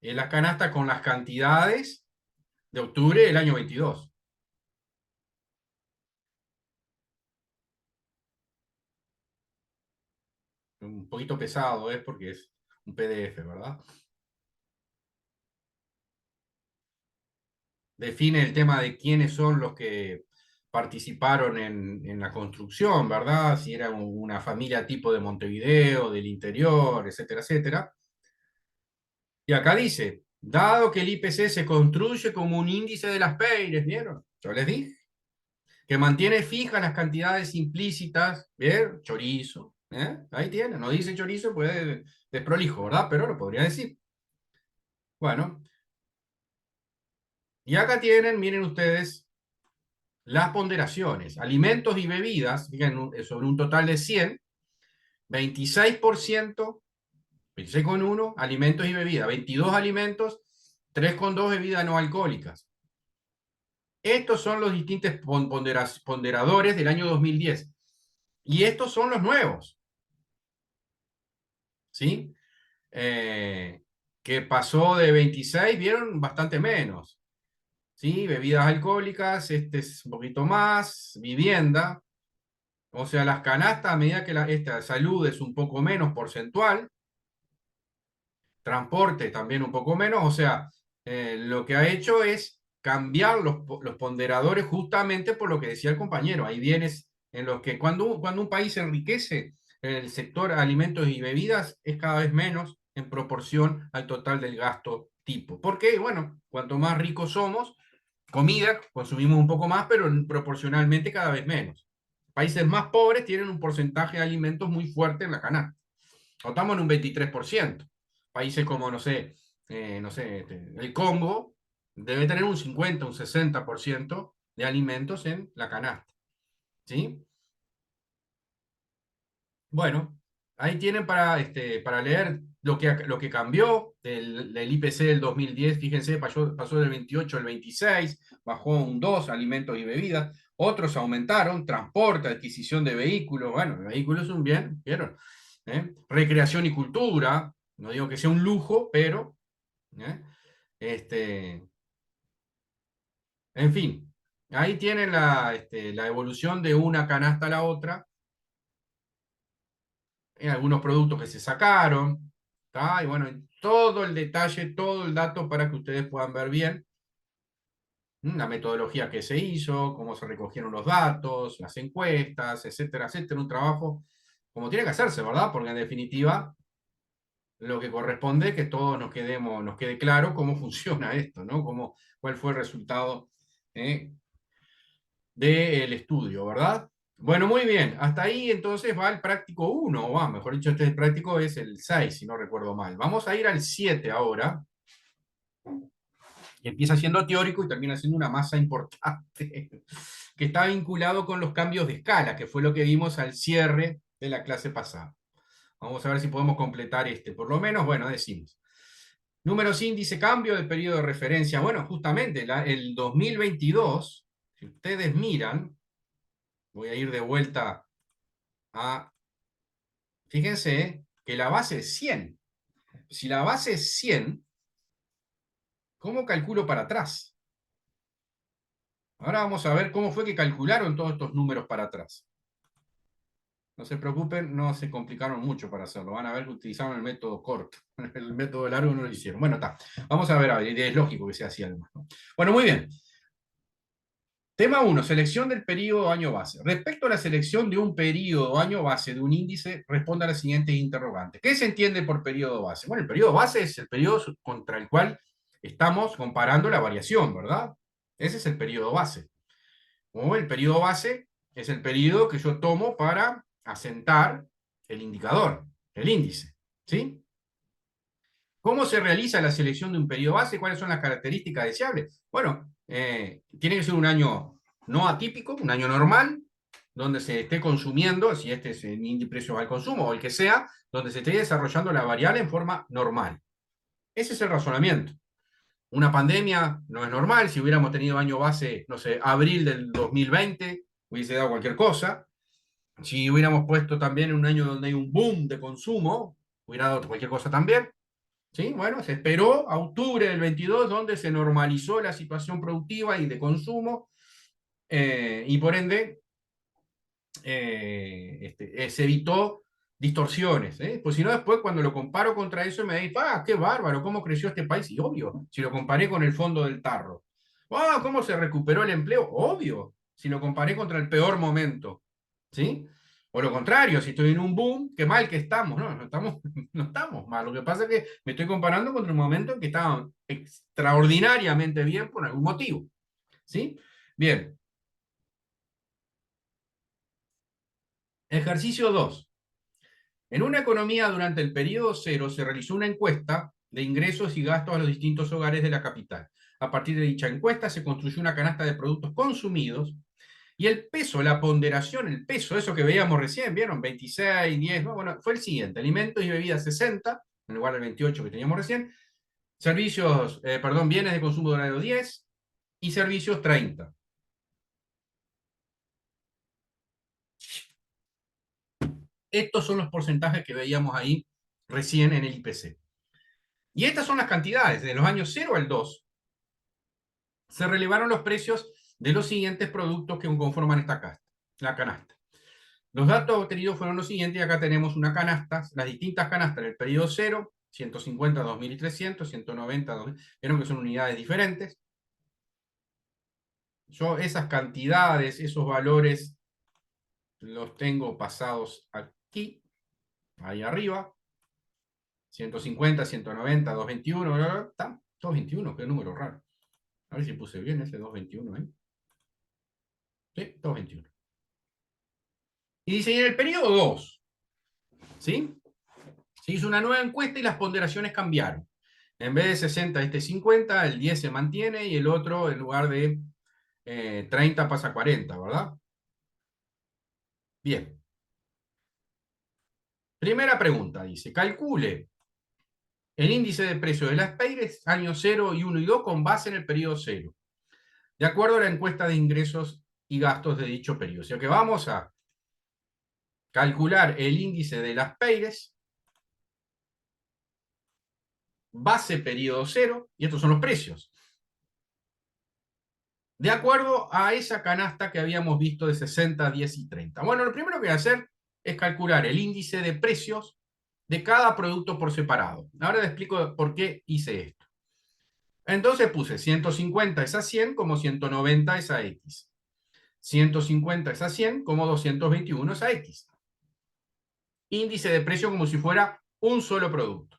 Es la canasta con las cantidades de octubre del año 22. Un poquito pesado es porque es un PDF, ¿verdad? Define el tema de quiénes son los que participaron en la construcción, ¿verdad? Si era una familia tipo de Montevideo, del interior, etcétera, etcétera. Y acá dice, dado que el IPC se construye como un índice de las PEIRES, ¿vieron? Yo les dije, que mantiene fijas las cantidades implícitas, ¿bien? Chorizo, ¿eh? Ahí tiene, no dice chorizo, pues desprolijo, ¿verdad? Pero lo podría decir. Bueno, y acá tienen, miren ustedes, las ponderaciones. Alimentos y bebidas, fíjense, sobre un total de 100, 26%, 26,1 alimentos y bebidas, 22 alimentos, 3,2 bebidas no alcohólicas. Estos son los distintos ponderadores del año 2010. Y estos son los nuevos. ¿Sí? Que pasó de 26, vieron bastante menos. ¿Sí? Bebidas alcohólicas, este es un poquito más, vivienda. O sea, las canastas, a medida que esta salud es un poco menos porcentual, transporte también un poco menos, o sea, lo que ha hecho es cambiar los ponderadores justamente por lo que decía el compañero. Hay bienes en los que cuando un país se enriquece, el sector alimentos y bebidas es cada vez menos en proporción al total del gasto tipo. Porque, bueno, cuanto más ricos somos, comida, consumimos un poco más, pero proporcionalmente cada vez menos. Países más pobres tienen un porcentaje de alimentos muy fuerte en la canasta. Estamos en un 23%. Países como, no sé, el Congo debe tener un 50, un 60% de alimentos en la canasta. ¿Sí? Bueno, ahí tienen para leer lo que cambió del IPC del 2010. Fíjense, pasó del 28 al 26, bajó un 2, alimentos y bebidas. Otros aumentaron, transporte, adquisición de vehículos, bueno, el vehículo es un bien, ¿vieron? Recreación y cultura, no digo que sea un lujo, pero, ¿eh? En fin, ahí tienen la evolución de una canasta a la otra, algunos productos que se sacaron, ¿tá? Y bueno, todo el detalle, todo el dato para que ustedes puedan ver bien la metodología que se hizo, cómo se recogieron los datos, las encuestas, etcétera, etcétera. Un trabajo como tiene que hacerse, ¿verdad? Porque en definitiva lo que corresponde es que todos nos quede claro cómo funciona esto, ¿no? Cuál fue el resultado del estudio, ¿verdad? Bueno, muy bien. Hasta ahí entonces va el práctico 1, o mejor dicho, este práctico es el 6, si no recuerdo mal. Vamos a ir al 7 ahora. Empieza siendo teórico y termina siendo una masa importante, que está vinculado con los cambios de escala, que fue lo que vimos al cierre de la clase pasada. Vamos a ver si podemos completar por lo menos, bueno, decimos. Números índice, cambio de periodo de referencia. Bueno, justamente el 2022, si ustedes miran, voy a ir de vuelta a, fíjense que la base es 100. Si la base es 100, ¿cómo calculo para atrás? Ahora vamos a ver cómo fue que calcularon todos estos números para atrás. No se preocupen, no se complicaron mucho para hacerlo. Van a ver que utilizaron el método corto. El método largo no lo hicieron. Bueno, está. Vamos a ver, es lógico que sea así además, ¿no? Bueno, muy bien. Tema 1, selección del periodo año base. Respecto a la selección de un periodo año base de un índice, responda a la siguiente interrogante. ¿Qué se entiende por periodo base? Bueno, el periodo base es el periodo contra el cual estamos comparando la variación, ¿verdad? Ese es el periodo base. O el periodo base es el periodo que yo tomo para asentar el indicador, el índice, ¿sí? ¿Cómo se realiza la selección de un periodo base? ¿Cuáles son las características deseables? Bueno, tiene que ser un año no atípico, un año normal, donde se esté consumiendo, si este es el índice de precios al consumo o el que sea, donde se esté desarrollando la variable en forma normal. Ese es el razonamiento. Una pandemia no es normal. Si hubiéramos tenido año base, no sé, abril del 2020, hubiese dado cualquier cosa. Si hubiéramos puesto también un año donde hay un boom de consumo, hubiera dado cualquier cosa también. ¿Sí? Bueno, se esperó a octubre del 22, donde se normalizó la situación productiva y de consumo, y por ende se evitó distorsiones. Pues si no, después cuando lo comparo contra eso me dice, ¡ah, qué bárbaro! ¿Cómo creció este país? Y obvio, si lo comparé con el fondo del tarro. ¡Ah, cómo se recuperó el empleo! Obvio, si lo comparé contra el peor momento. ¿Sí? O lo contrario, si estoy en un boom, qué mal que estamos. No, no estamos, no estamos mal. Lo que pasa es que me estoy comparando contra un momento en que estaban extraordinariamente bien por algún motivo. ¿Sí? Bien. Ejercicio 2. En una economía durante el periodo cero se realizó una encuesta de ingresos y gastos a los distintos hogares de la capital. A partir de dicha encuesta se construyó una canasta de productos consumidos y el peso, la ponderación, el peso, eso que veíamos recién, ¿vieron? 26, 10, ¿no? Bueno, fue el siguiente. Alimentos y bebidas 60, en lugar del 28 que teníamos recién. Servicios, bienes de consumo duradero 10 y servicios 30. Estos son los porcentajes que veíamos ahí recién en el IPC. Y estas son las cantidades. De los años 0 al 2 se relevaron los precios de los siguientes productos que conforman la canasta. Los datos obtenidos fueron los siguientes, y acá tenemos una canasta, las distintas canastas del periodo 0, 150, 2300, 190, 2000, vieron que son unidades diferentes. Yo esas cantidades, esos valores, los tengo pasados aquí, ahí arriba. 150, 190, 221, está 221, qué número raro. A ver si puse bien ese 221 ahí. Sí, 221. Y dice, y en el periodo 2, ¿sí? Se hizo una nueva encuesta y las ponderaciones cambiaron. En vez de 60, 50, el 10 se mantiene y el otro, en lugar de 30, pasa a 40, ¿verdad? Bien. Primera pregunta, dice, calcule el índice de precio de las Peires, años 0 y 1 y 2, con base en el periodo 0. De acuerdo a la encuesta de ingresos y gastos de dicho periodo. O sea que vamos a calcular el índice de las Peires, base periodo cero, y estos son los precios, de acuerdo a esa canasta que habíamos visto de 60, 10 y 30. Bueno, lo primero que voy a hacer es calcular el índice de precios de cada producto por separado. Ahora les explico por qué hice esto. Entonces puse 150 es a 100 como 190 es a X. 150 es a 100 como 221 es a X. Índice de precio como si fuera un solo producto.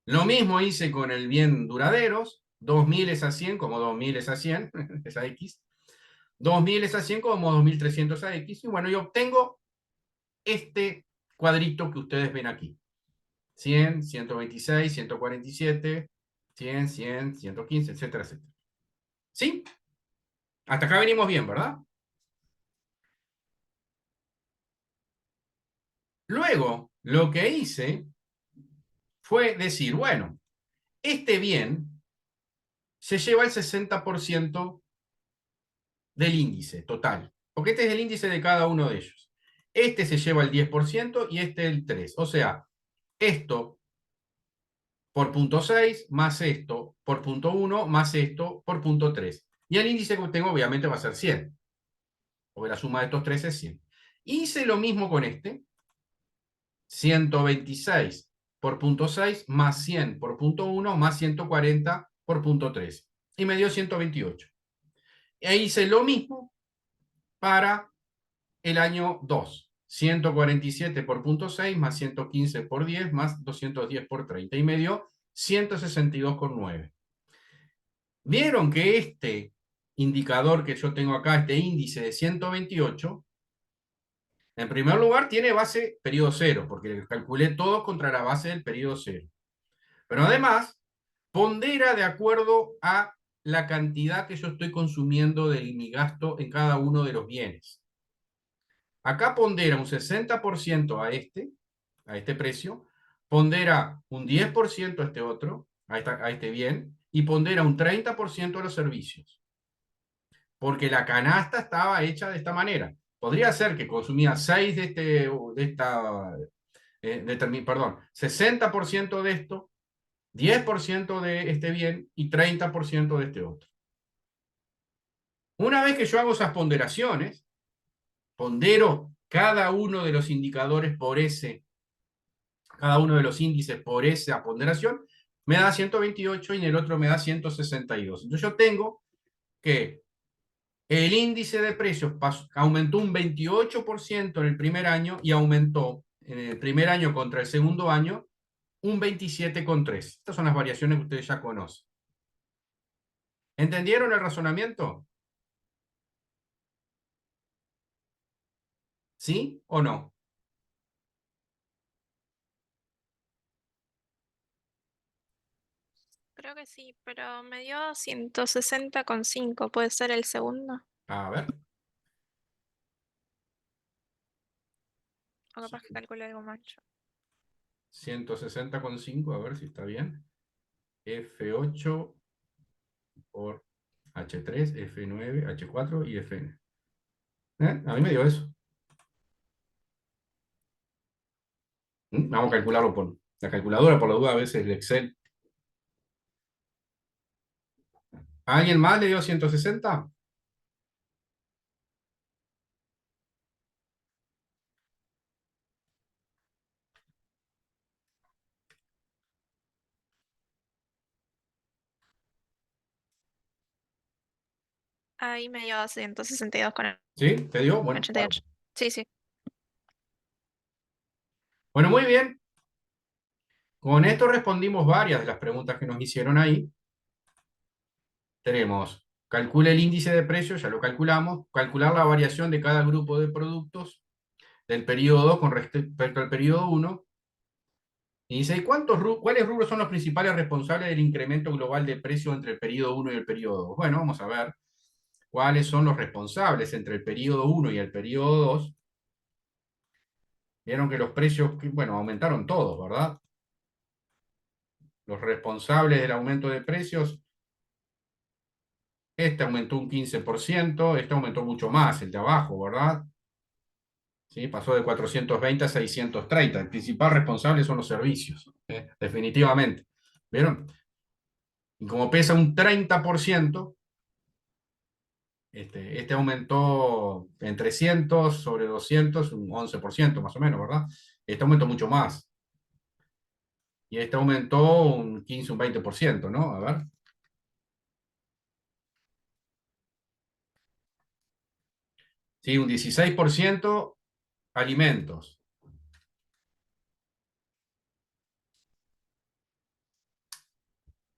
Lo mismo hice con el bien duraderos. 2000 es a 100 como 2000 es a 100 es a X. 2000 es a 100 como 2300 a X. Y bueno, yo obtengo este cuadrito que ustedes ven aquí. 100, 126, 147, 100, 100, 115, etcétera, etcétera. ¿Sí? Hasta acá venimos bien, ¿verdad? Luego, lo que hice fue decir, bueno, este bien se lleva el 60% del índice total, porque este es el índice de cada uno de ellos. Este se lleva el 10% y este el 3%. O sea, esto por punto 6 más esto por punto 1 más esto por punto 3. Y el índice que tengo obviamente va a ser 100, porque la suma de estos tres es 100. Hice lo mismo con este, 126 por punto 6 más 100 por punto 1 más 140 por punto 3. Y me dio 128. E hice lo mismo para el año 2. 147 por punto 6 más 115 por 10 más 210 por 30. Y me dio 162,9. Vieron que este indicador que yo tengo acá, este índice de 128, en primer lugar tiene base periodo cero, porque calculé todo contra la base del periodo cero. Pero además, pondera de acuerdo a la cantidad que yo estoy consumiendo de mi gasto en cada uno de los bienes. Acá pondera un 60% a este precio, pondera un 10% a este otro, a este bien, y pondera un 30% a los servicios. Porque la canasta estaba hecha de esta manera. Podría ser que consumía 6 perdón, 60% de esto, 10% de este bien y 30% de este otro. Una vez que yo hago esas ponderaciones, pondero cada uno de los indicadores por cada uno de los índices por esa ponderación, me da 128 y en el otro me da 162. Entonces yo tengo que el índice de precios aumentó un 28% en el primer año y aumentó en el primer año contra el segundo año un 27,3. Estas son las variaciones que ustedes ya conocen. ¿Entendieron el razonamiento? ¿Sí o no? Creo que sí, pero me dio 160,5. ¿Puede ser el segundo? A ver. O capaz que calcule algo mal yo. 160,5, a ver si está bien. F8 por H3, F9, H4 y Fn. A mí me dio eso. Vamos a calcularlo por la calculadora, por la duda, a veces el Excel. ¿A alguien más le dio 160? Ahí me dio 162,88. ¿Sí? ¿Te dio? Bueno, bárbaro. Sí, sí. Bueno, muy bien. Con esto respondimos varias de las preguntas que nos hicieron ahí. Tenemos, calcula el índice de precios, ya lo calculamos. Calcular la variación de cada grupo de productos del periodo 2 con respecto al periodo 1. Y dice, ¿cuáles rubros son los principales responsables del incremento global de precio entre el periodo 1 y el periodo 2? Bueno, vamos a ver cuáles son los responsables entre el periodo 1 y el periodo 2. Vieron que los precios, bueno, aumentaron todos, ¿verdad? Los responsables del aumento de precios este aumentó un 15%, este aumentó mucho más, el de abajo, ¿verdad? ¿Sí? Pasó de 420 a 630. El principal responsable son los servicios, definitivamente. ¿Vieron? Y como pesa un 30%, este aumentó en 300 sobre 200, un 11% más o menos, ¿verdad? Este aumentó mucho más. Y este aumentó un 15, un 20%, ¿no? A ver. Sí, un 16% alimentos.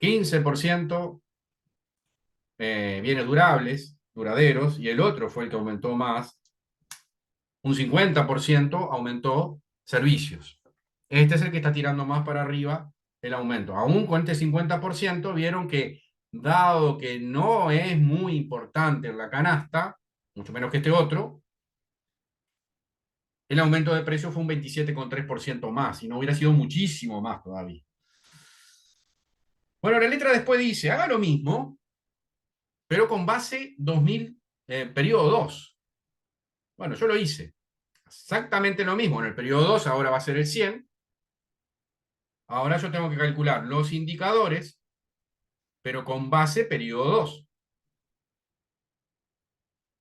15% bienes durables, duraderos, y el otro fue el que aumentó más. Un 50% aumentó servicios. Este es el que está tirando más para arriba el aumento. Aún con este 50%, vieron que dado que no es muy importante en la canasta, mucho menos que este otro, el aumento de precio fue un 27,3% más, y no hubiera sido muchísimo más todavía. Bueno, la letra después dice, haga lo mismo, pero con base 2000, periodo 2. Bueno, yo lo hice. Exactamente lo mismo. En el periodo 2 ahora va a ser el 100. Ahora yo tengo que calcular los indicadores, pero con base periodo 2.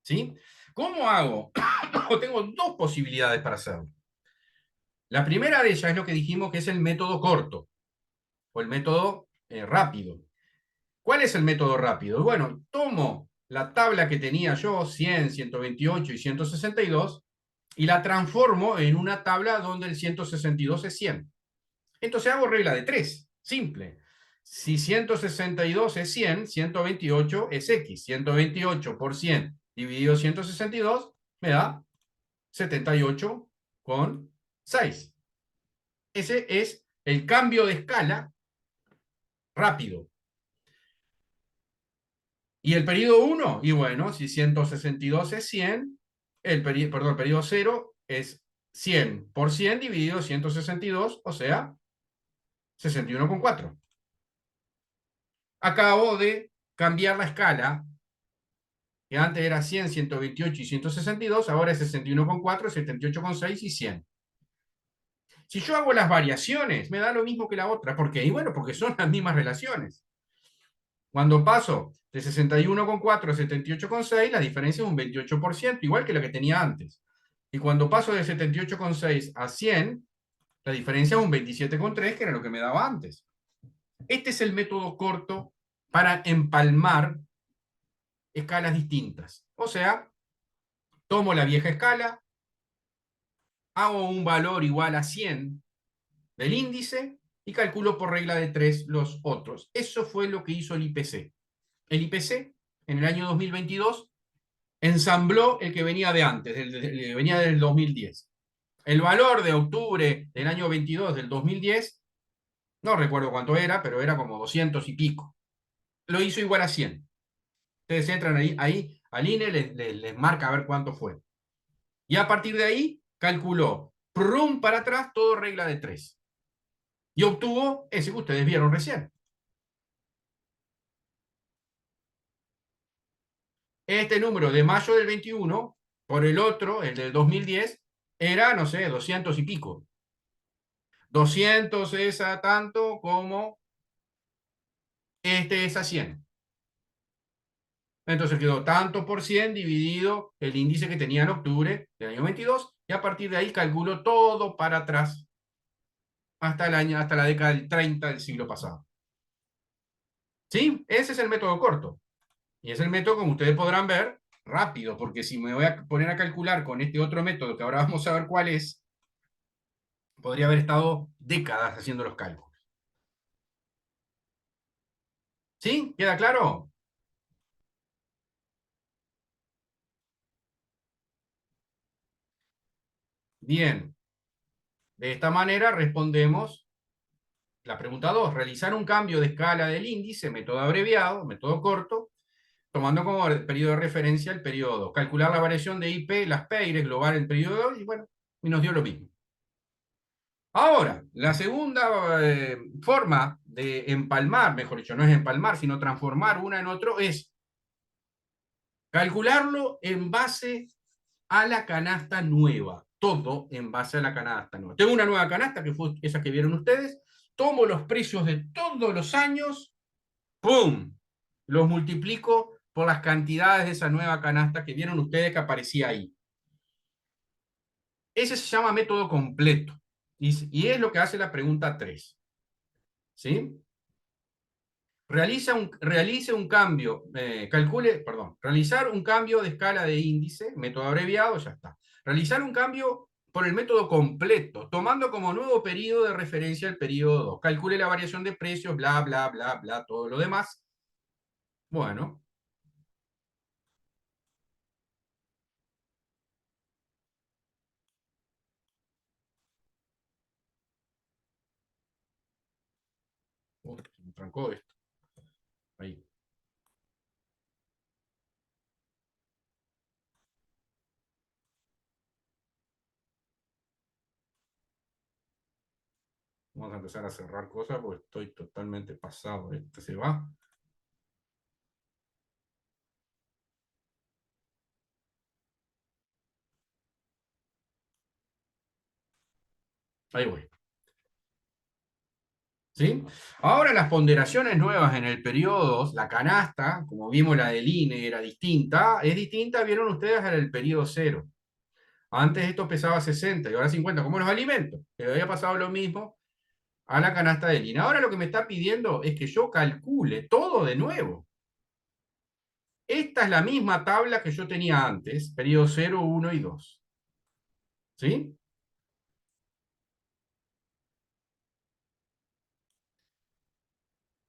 ¿Sí? ¿Cómo hago? Tengo dos posibilidades para hacerlo. La primera de ellas es lo que dijimos que es el método corto o el método rápido. ¿Cuál es el método rápido? Bueno, tomo la tabla que tenía yo, 100, 128 y 162, y la transformo en una tabla donde el 162 es 100. Entonces hago regla de 3, simple. Si 162 es 100, 128 es X. 128 por 100 dividido 162 me da 78,6. Ese es el cambio de escala rápido. ¿Y el periodo 1? Y bueno, si 162 es 100, el periodo 0 es 100 por 100 dividido 162, o sea, 61,4. Acabo de cambiar la escala, que antes era 100, 128 y 162, ahora es 61,4, 78,6 y 100. Si yo hago las variaciones, me da lo mismo que la otra. ¿Por qué? Y bueno, porque son las mismas relaciones. Cuando paso de 61,4 a 78,6, la diferencia es un 28%, igual que la que tenía antes. Y cuando paso de 78,6 a 100, la diferencia es un 27,3, que era lo que me daba antes. Este es el método corto para empalmar escalas distintas. O sea, tomo la vieja escala, hago un valor igual a 100 del índice y calculo por regla de 3 los otros. Eso fue lo que hizo el IPC. El IPC, en el año 2022, ensambló el que venía de antes, venía del 2010. El valor de octubre del año 22 del 2010, no recuerdo cuánto era, pero era como 200 y pico. Lo hizo igual a 100. Ustedes entran ahí al INE, les marca a ver cuánto fue. Y a partir de ahí, calculó, prum para atrás, todo regla de 3. Y obtuvo ese que ustedes vieron recién. Este número de mayo del 21, por el otro, el del 2010, era, no sé, 200 y pico. 200 es a tanto como este es a 100. Entonces quedó tanto por 100 dividido el índice que tenía en octubre del año 22, y a partir de ahí calculo todo para atrás hasta la década del 30 del siglo pasado. ¿Sí? Ese es el método corto. Y es el método, como ustedes podrán ver, rápido, porque si me voy a poner a calcular con este otro método, que ahora vamos a ver cuál es, podría haber estado décadas haciendo los cálculos. ¿Sí? ¿Queda claro? Bien. De esta manera respondemos la pregunta 2. Realizar un cambio de escala del índice, método abreviado, método corto, tomando como periodo de referencia el periodo 2. Calcular la variación de IP, las PEIRES, global el periodo 2, y bueno, y nos dio lo mismo. Ahora, la segunda forma de empalmar, mejor dicho, no es empalmar, sino transformar una en otro, es Calcularlo en base a la canasta nueva. Todo en base a la canasta nueva. Tengo una nueva canasta, que fue esa que vieron ustedes. Tomo los precios de todos los años, ¡pum! Los multiplico por las cantidades de esa nueva canasta que vieron ustedes que aparecía ahí. Ese se llama método completo. Y es lo que hace la pregunta 3. ¿Sí? Realice un cambio, realizar un cambio de escala de índice, método abreviado, ya está. Realizar un cambio por el método completo, tomando como nuevo periodo de referencia el periodo 2. Calcule la variación de precios, bla, bla, bla, bla, todo lo demás. Bueno. Se me trancó esto. Ahí. Vamos a empezar a cerrar cosas porque estoy totalmente pasado. Este se va. Ahí voy. ¿Sí? Ahora las ponderaciones nuevas en el periodo 2, la canasta, como vimos la del INE era distinta, es distinta, vieron ustedes, en el periodo 0. Antes esto pesaba 60 y ahora 50, como los alimentos, que había pasado lo mismo a la canasta del INE. Ahora lo que me está pidiendo es que yo calcule todo de nuevo. Esta es la misma tabla que yo tenía antes, periodo 0, 1 y 2. ¿Sí?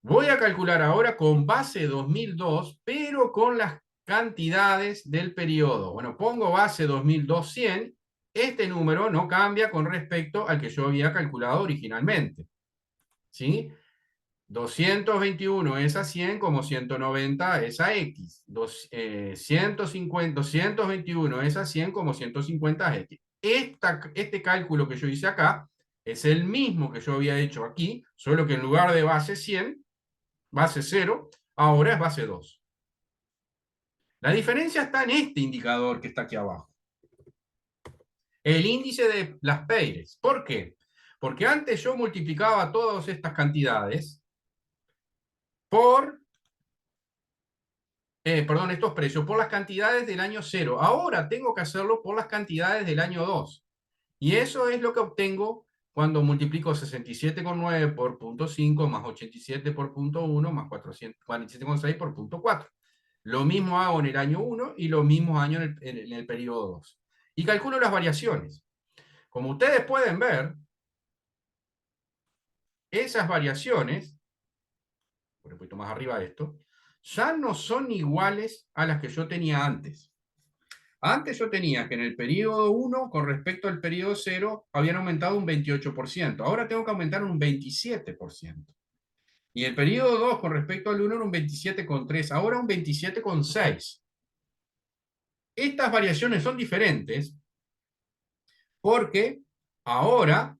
Voy a calcular ahora con base 2002, pero con las cantidades del periodo. Bueno, pongo base 2002 100. Este número no cambia con respecto al que yo había calculado originalmente. ¿Sí? 221 es a 100 como 190 es a X. 221 es a 100 como 150 es X. Este cálculo que yo hice acá es el mismo que yo había hecho aquí, solo que en lugar de base 100, base 0, ahora es base 2. La diferencia está en este indicador que está aquí abajo. El índice de las Peires. ¿Por qué? Porque antes yo multiplicaba todas estas cantidades por, estos precios, por las cantidades del año 0. Ahora tengo que hacerlo por las cantidades del año 2. Y eso es lo que obtengo cuando multiplico 67,9 por 0,5 más 87 por 0,1 más 47,6 por 0,4. Lo mismo hago en el año 1 y lo mismo hago en el periodo 2. Y calculo las variaciones. Como ustedes pueden ver, esas variaciones, un poquito más arriba de esto, ya no son iguales a las que yo tenía antes. Antes yo tenía que en el periodo 1, con respecto al periodo 0, habían aumentado un 28%. Ahora tengo que aumentar un 27%. Y el periodo 2, con respecto al 1, era un 27,3. Ahora un 27,6. Estas variaciones son diferentes porque ahora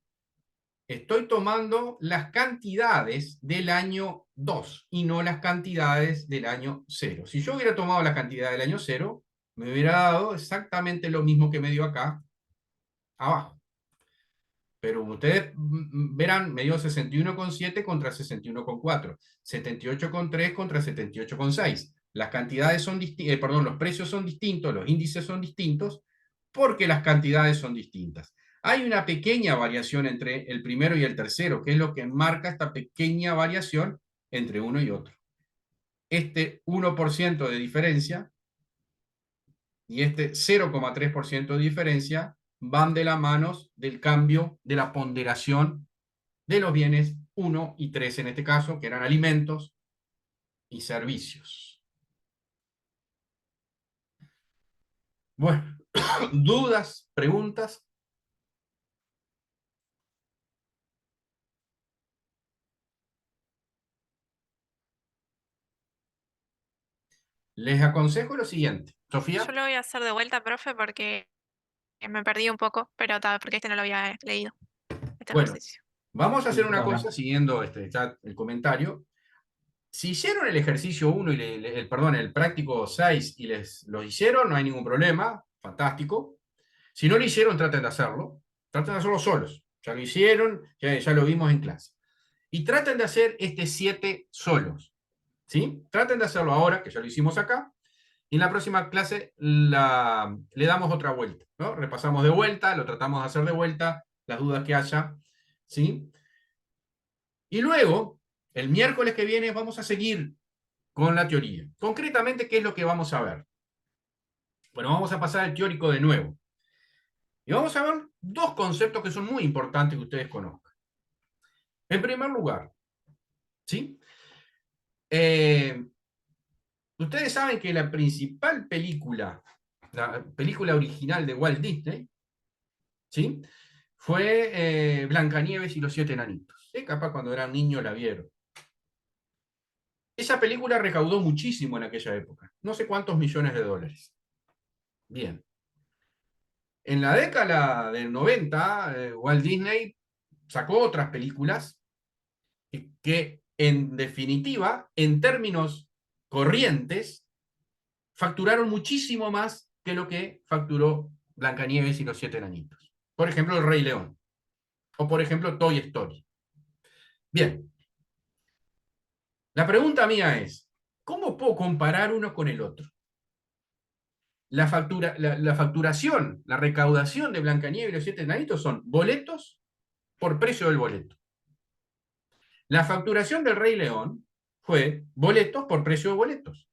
estoy tomando las cantidades del año 2 y no las cantidades del año 0. Si yo hubiera tomado la cantidad del año 0, me hubiera dado exactamente lo mismo que me dio acá abajo. Pero ustedes verán, me dio 61,7 contra 61,4, 78,3 contra 78,6. Las cantidades son los precios son distintos, los índices son distintos, porque las cantidades son distintas. Hay una pequeña variación entre el primero y el tercero, que es lo que marca esta pequeña variación entre uno y otro. Este 1% de diferencia y este 0,3% de diferencia van de la mano del cambio de la ponderación de los bienes 1 y 3 en este caso, que eran alimentos y servicios. Bueno, ¿dudas, preguntas? Les aconsejo lo siguiente. Sofía. Yo lo voy a hacer de vuelta, profe, porque me perdí un poco, pero tal, porque este no lo había leído, este Bueno, ejercicio. vamos a hacer una Hola. cosa siguiendo el comentario. Si hicieron el ejercicio 1 y perdón, el práctico 6 y lo hicieron, no hay ningún problema, fantástico. Si no lo hicieron, traten de hacerlo solos. Ya lo hicieron, ya lo vimos en clase. Y traten de hacer este 7 solos, ¿sí? Traten de hacerlo ahora, que ya lo hicimos acá, y en la próxima clase le damos otra vuelta, ¿no? Repasamos de vuelta, lo tratamos de hacer de vuelta, las dudas que haya, ¿sí? Y luego, el miércoles que viene, vamos a seguir con la teoría. Concretamente, ¿qué es lo que vamos a ver? Bueno, vamos a pasar al teórico de nuevo. Y vamos a ver dos conceptos que son muy importantes que ustedes conozcan. En primer lugar, ¿sí? Ustedes saben que la principal película, la película original de Walt Disney, ¿sí? Fue Blancanieves y los siete enanitos. ¿Sí? Capaz cuando eran niños la vieron. Esa película recaudó muchísimo en aquella época. No sé cuántos millones de dólares. Bien. En la década del 90, Walt Disney sacó otras películas que, en definitiva, en términos corrientes, facturaron muchísimo más que lo que facturó Blancanieves y los siete enanitos. Por ejemplo, El Rey León. O, por ejemplo, Toy Story. Bien. La pregunta mía es, ¿cómo puedo comparar uno con el otro? La facturación, la recaudación de Blancanieves y los siete enanitos son boletos por precio del boleto. La facturación del Rey León fue boletos por precio de boletos.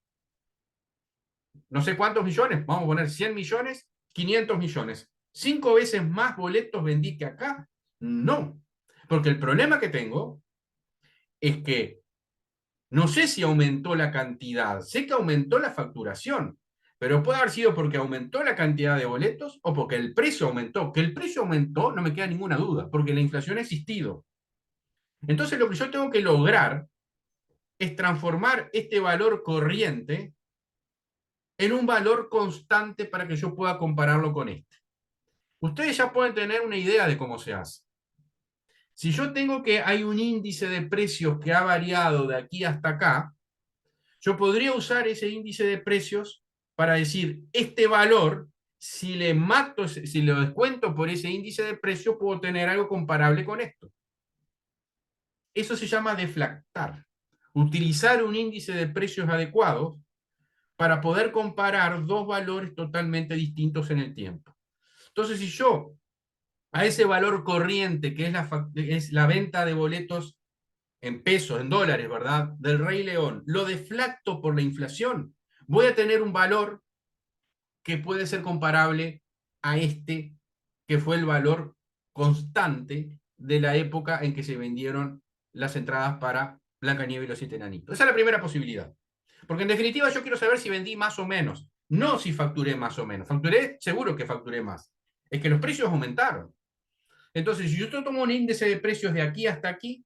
No sé cuántos millones, vamos a poner 100 millones, 500 millones. ¿5 veces más boletos vendí que acá? No. Porque el problema que tengo es que no sé si aumentó la cantidad, sé que aumentó la facturación, pero puede haber sido porque aumentó la cantidad de boletos o porque el precio aumentó. Que el precio aumentó, no me queda ninguna duda, porque la inflación ha existido. Entonces lo que yo tengo que lograr es transformar este valor corriente en un valor constante para que yo pueda compararlo con este. Ustedes ya pueden tener una idea de cómo se hace. Si yo tengo que hay un índice de precios que ha variado de aquí hasta acá, yo podría usar ese índice de precios para decir, este valor, si le mato, si lo descuento por ese índice de precios, puedo tener algo comparable con esto. Eso se llama deflactar. Utilizar un índice de precios adecuados para poder comparar dos valores totalmente distintos en el tiempo. Entonces, si yo a ese valor corriente, que es la venta de boletos en pesos, en dólares, ¿verdad?, del Rey León, lo deflacto por la inflación, voy a tener un valor que puede ser comparable a este, que fue el valor constante de la época en que se vendieron las entradas para Blancanieves y los siete enanitos. Esa es la primera posibilidad. Porque en definitiva yo quiero saber si vendí más o menos, no si facturé más o menos. Facturé, seguro que facturé más. Es que los precios aumentaron. Entonces, si yo tomo un índice de precios de aquí hasta aquí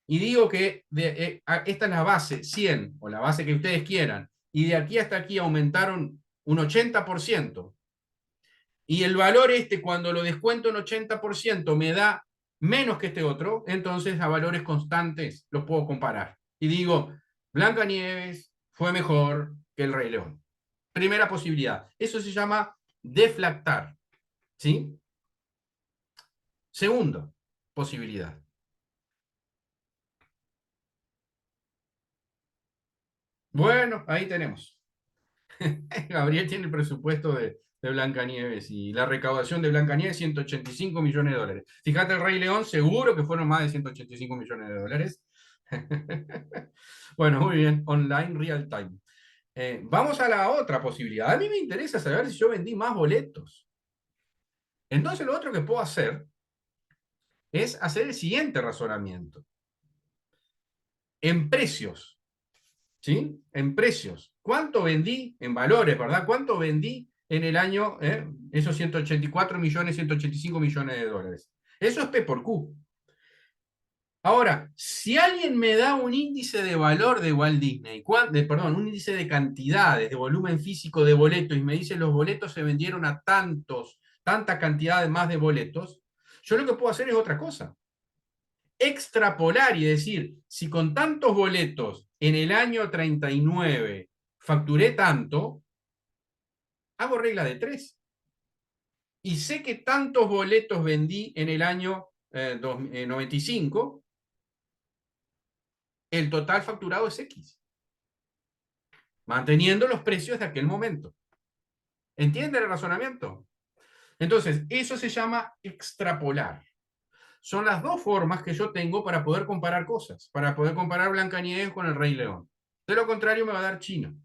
y digo que esta es la base 100 o la base que ustedes quieran, y de aquí hasta aquí aumentaron un 80%, y el valor este cuando lo descuento en 80% me da menos que este otro, entonces a valores constantes los puedo comparar. Y digo, Blancanieves fue mejor que el Rey León. Primera posibilidad. Eso se llama deflactar. ¿Sí? Segunda posibilidad. Bueno, ahí tenemos. Gabriel tiene el presupuesto de Blancanieves y la recaudación de Blancanieves, 185 millones de dólares. Fíjate, el Rey León, seguro que fueron más de 185 millones de dólares. Bueno, muy bien, online real time. Vamos a la otra posibilidad. A mí me interesa saber si yo vendí más boletos. Entonces lo otro que puedo hacer es hacer el siguiente razonamiento. En precios, ¿sí? En precios. ¿Cuánto vendí en valores, verdad? ¿Cuánto vendí en el año, esos 184 millones, 185 millones de dólares? Eso es P por Q. Ahora, si alguien me da un índice de valor de Walt Disney, perdón, un índice de cantidades, de volumen físico de boletos, y me dice los boletos se vendieron a tanta cantidad de más de boletos, yo lo que puedo hacer es otra cosa. Extrapolar y decir, si con tantos boletos en el año 39 facturé tanto, hago regla de 3. Y sé que tantos boletos vendí en el año 95, el total facturado es X, manteniendo los precios de aquel momento. ¿Entiende el razonamiento? Entonces, eso se llama extrapolar. Son las dos formas que yo tengo para poder comparar cosas, para poder comparar Blancanieves con el Rey León. De lo contrario, me va a dar China.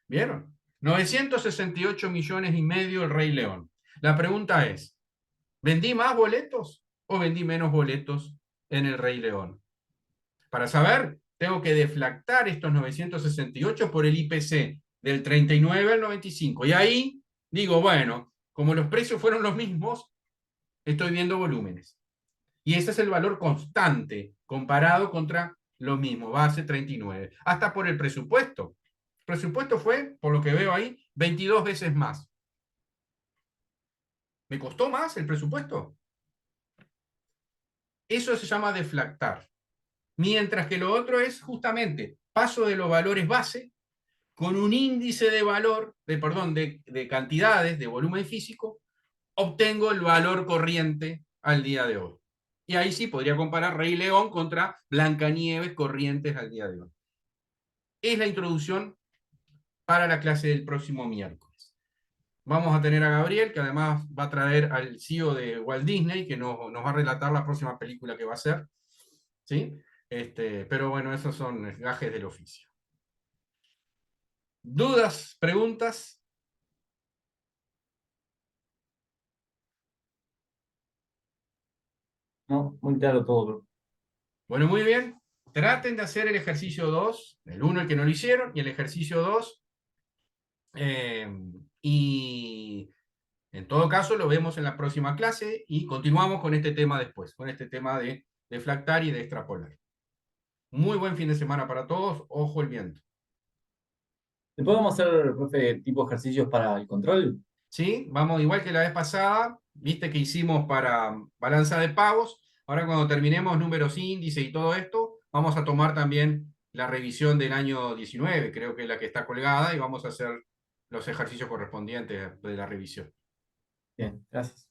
¿Vieron? 968 millones y medio el Rey León. La pregunta es, ¿vendí más boletos o vendí menos boletos en el Rey León? Para saber, tengo que deflactar estos 968 por el IPC del 39 al 95. Y ahí digo, bueno, como los precios fueron los mismos, estoy viendo volúmenes. Y ese es el valor constante comparado contra lo mismo, base 39. Hasta por el presupuesto. El presupuesto fue, por lo que veo ahí, 22 veces más. ¿Me costó más el presupuesto? Eso se llama deflactar. Mientras que lo otro es justamente paso de los valores base con un índice de valor, de cantidades, de volumen físico, obtengo el valor corriente al día de hoy. Y ahí sí podría comparar Rey León contra Blancanieves corrientes al día de hoy. Es la introducción para la clase del próximo miércoles. Vamos a tener a Gabriel, que además va a traer al CEO de Walt Disney, que nos va a relatar la próxima película que va a hacer. ¿Sí? Pero bueno, esos son gajes del oficio. ¿Dudas? ¿Preguntas? No, muy claro todo, profe. Bueno, muy bien. Traten de hacer el ejercicio 2, el 1 el que no lo hicieron, y el ejercicio 2. Y en todo caso lo vemos en la próxima clase y continuamos con este tema después, con este tema de deflactar y de extrapolar. Muy buen fin de semana para todos. Ojo el viento. Después vamos a hacer, profe, tipo ejercicios para el control. ¿Sí? Vamos igual que la vez pasada, viste que hicimos para balanza de pagos. Ahora cuando terminemos números índice y todo esto, vamos a tomar también la revisión del año 19, creo que es la que está colgada, y vamos a hacer los ejercicios correspondientes de la revisión. Bien, gracias.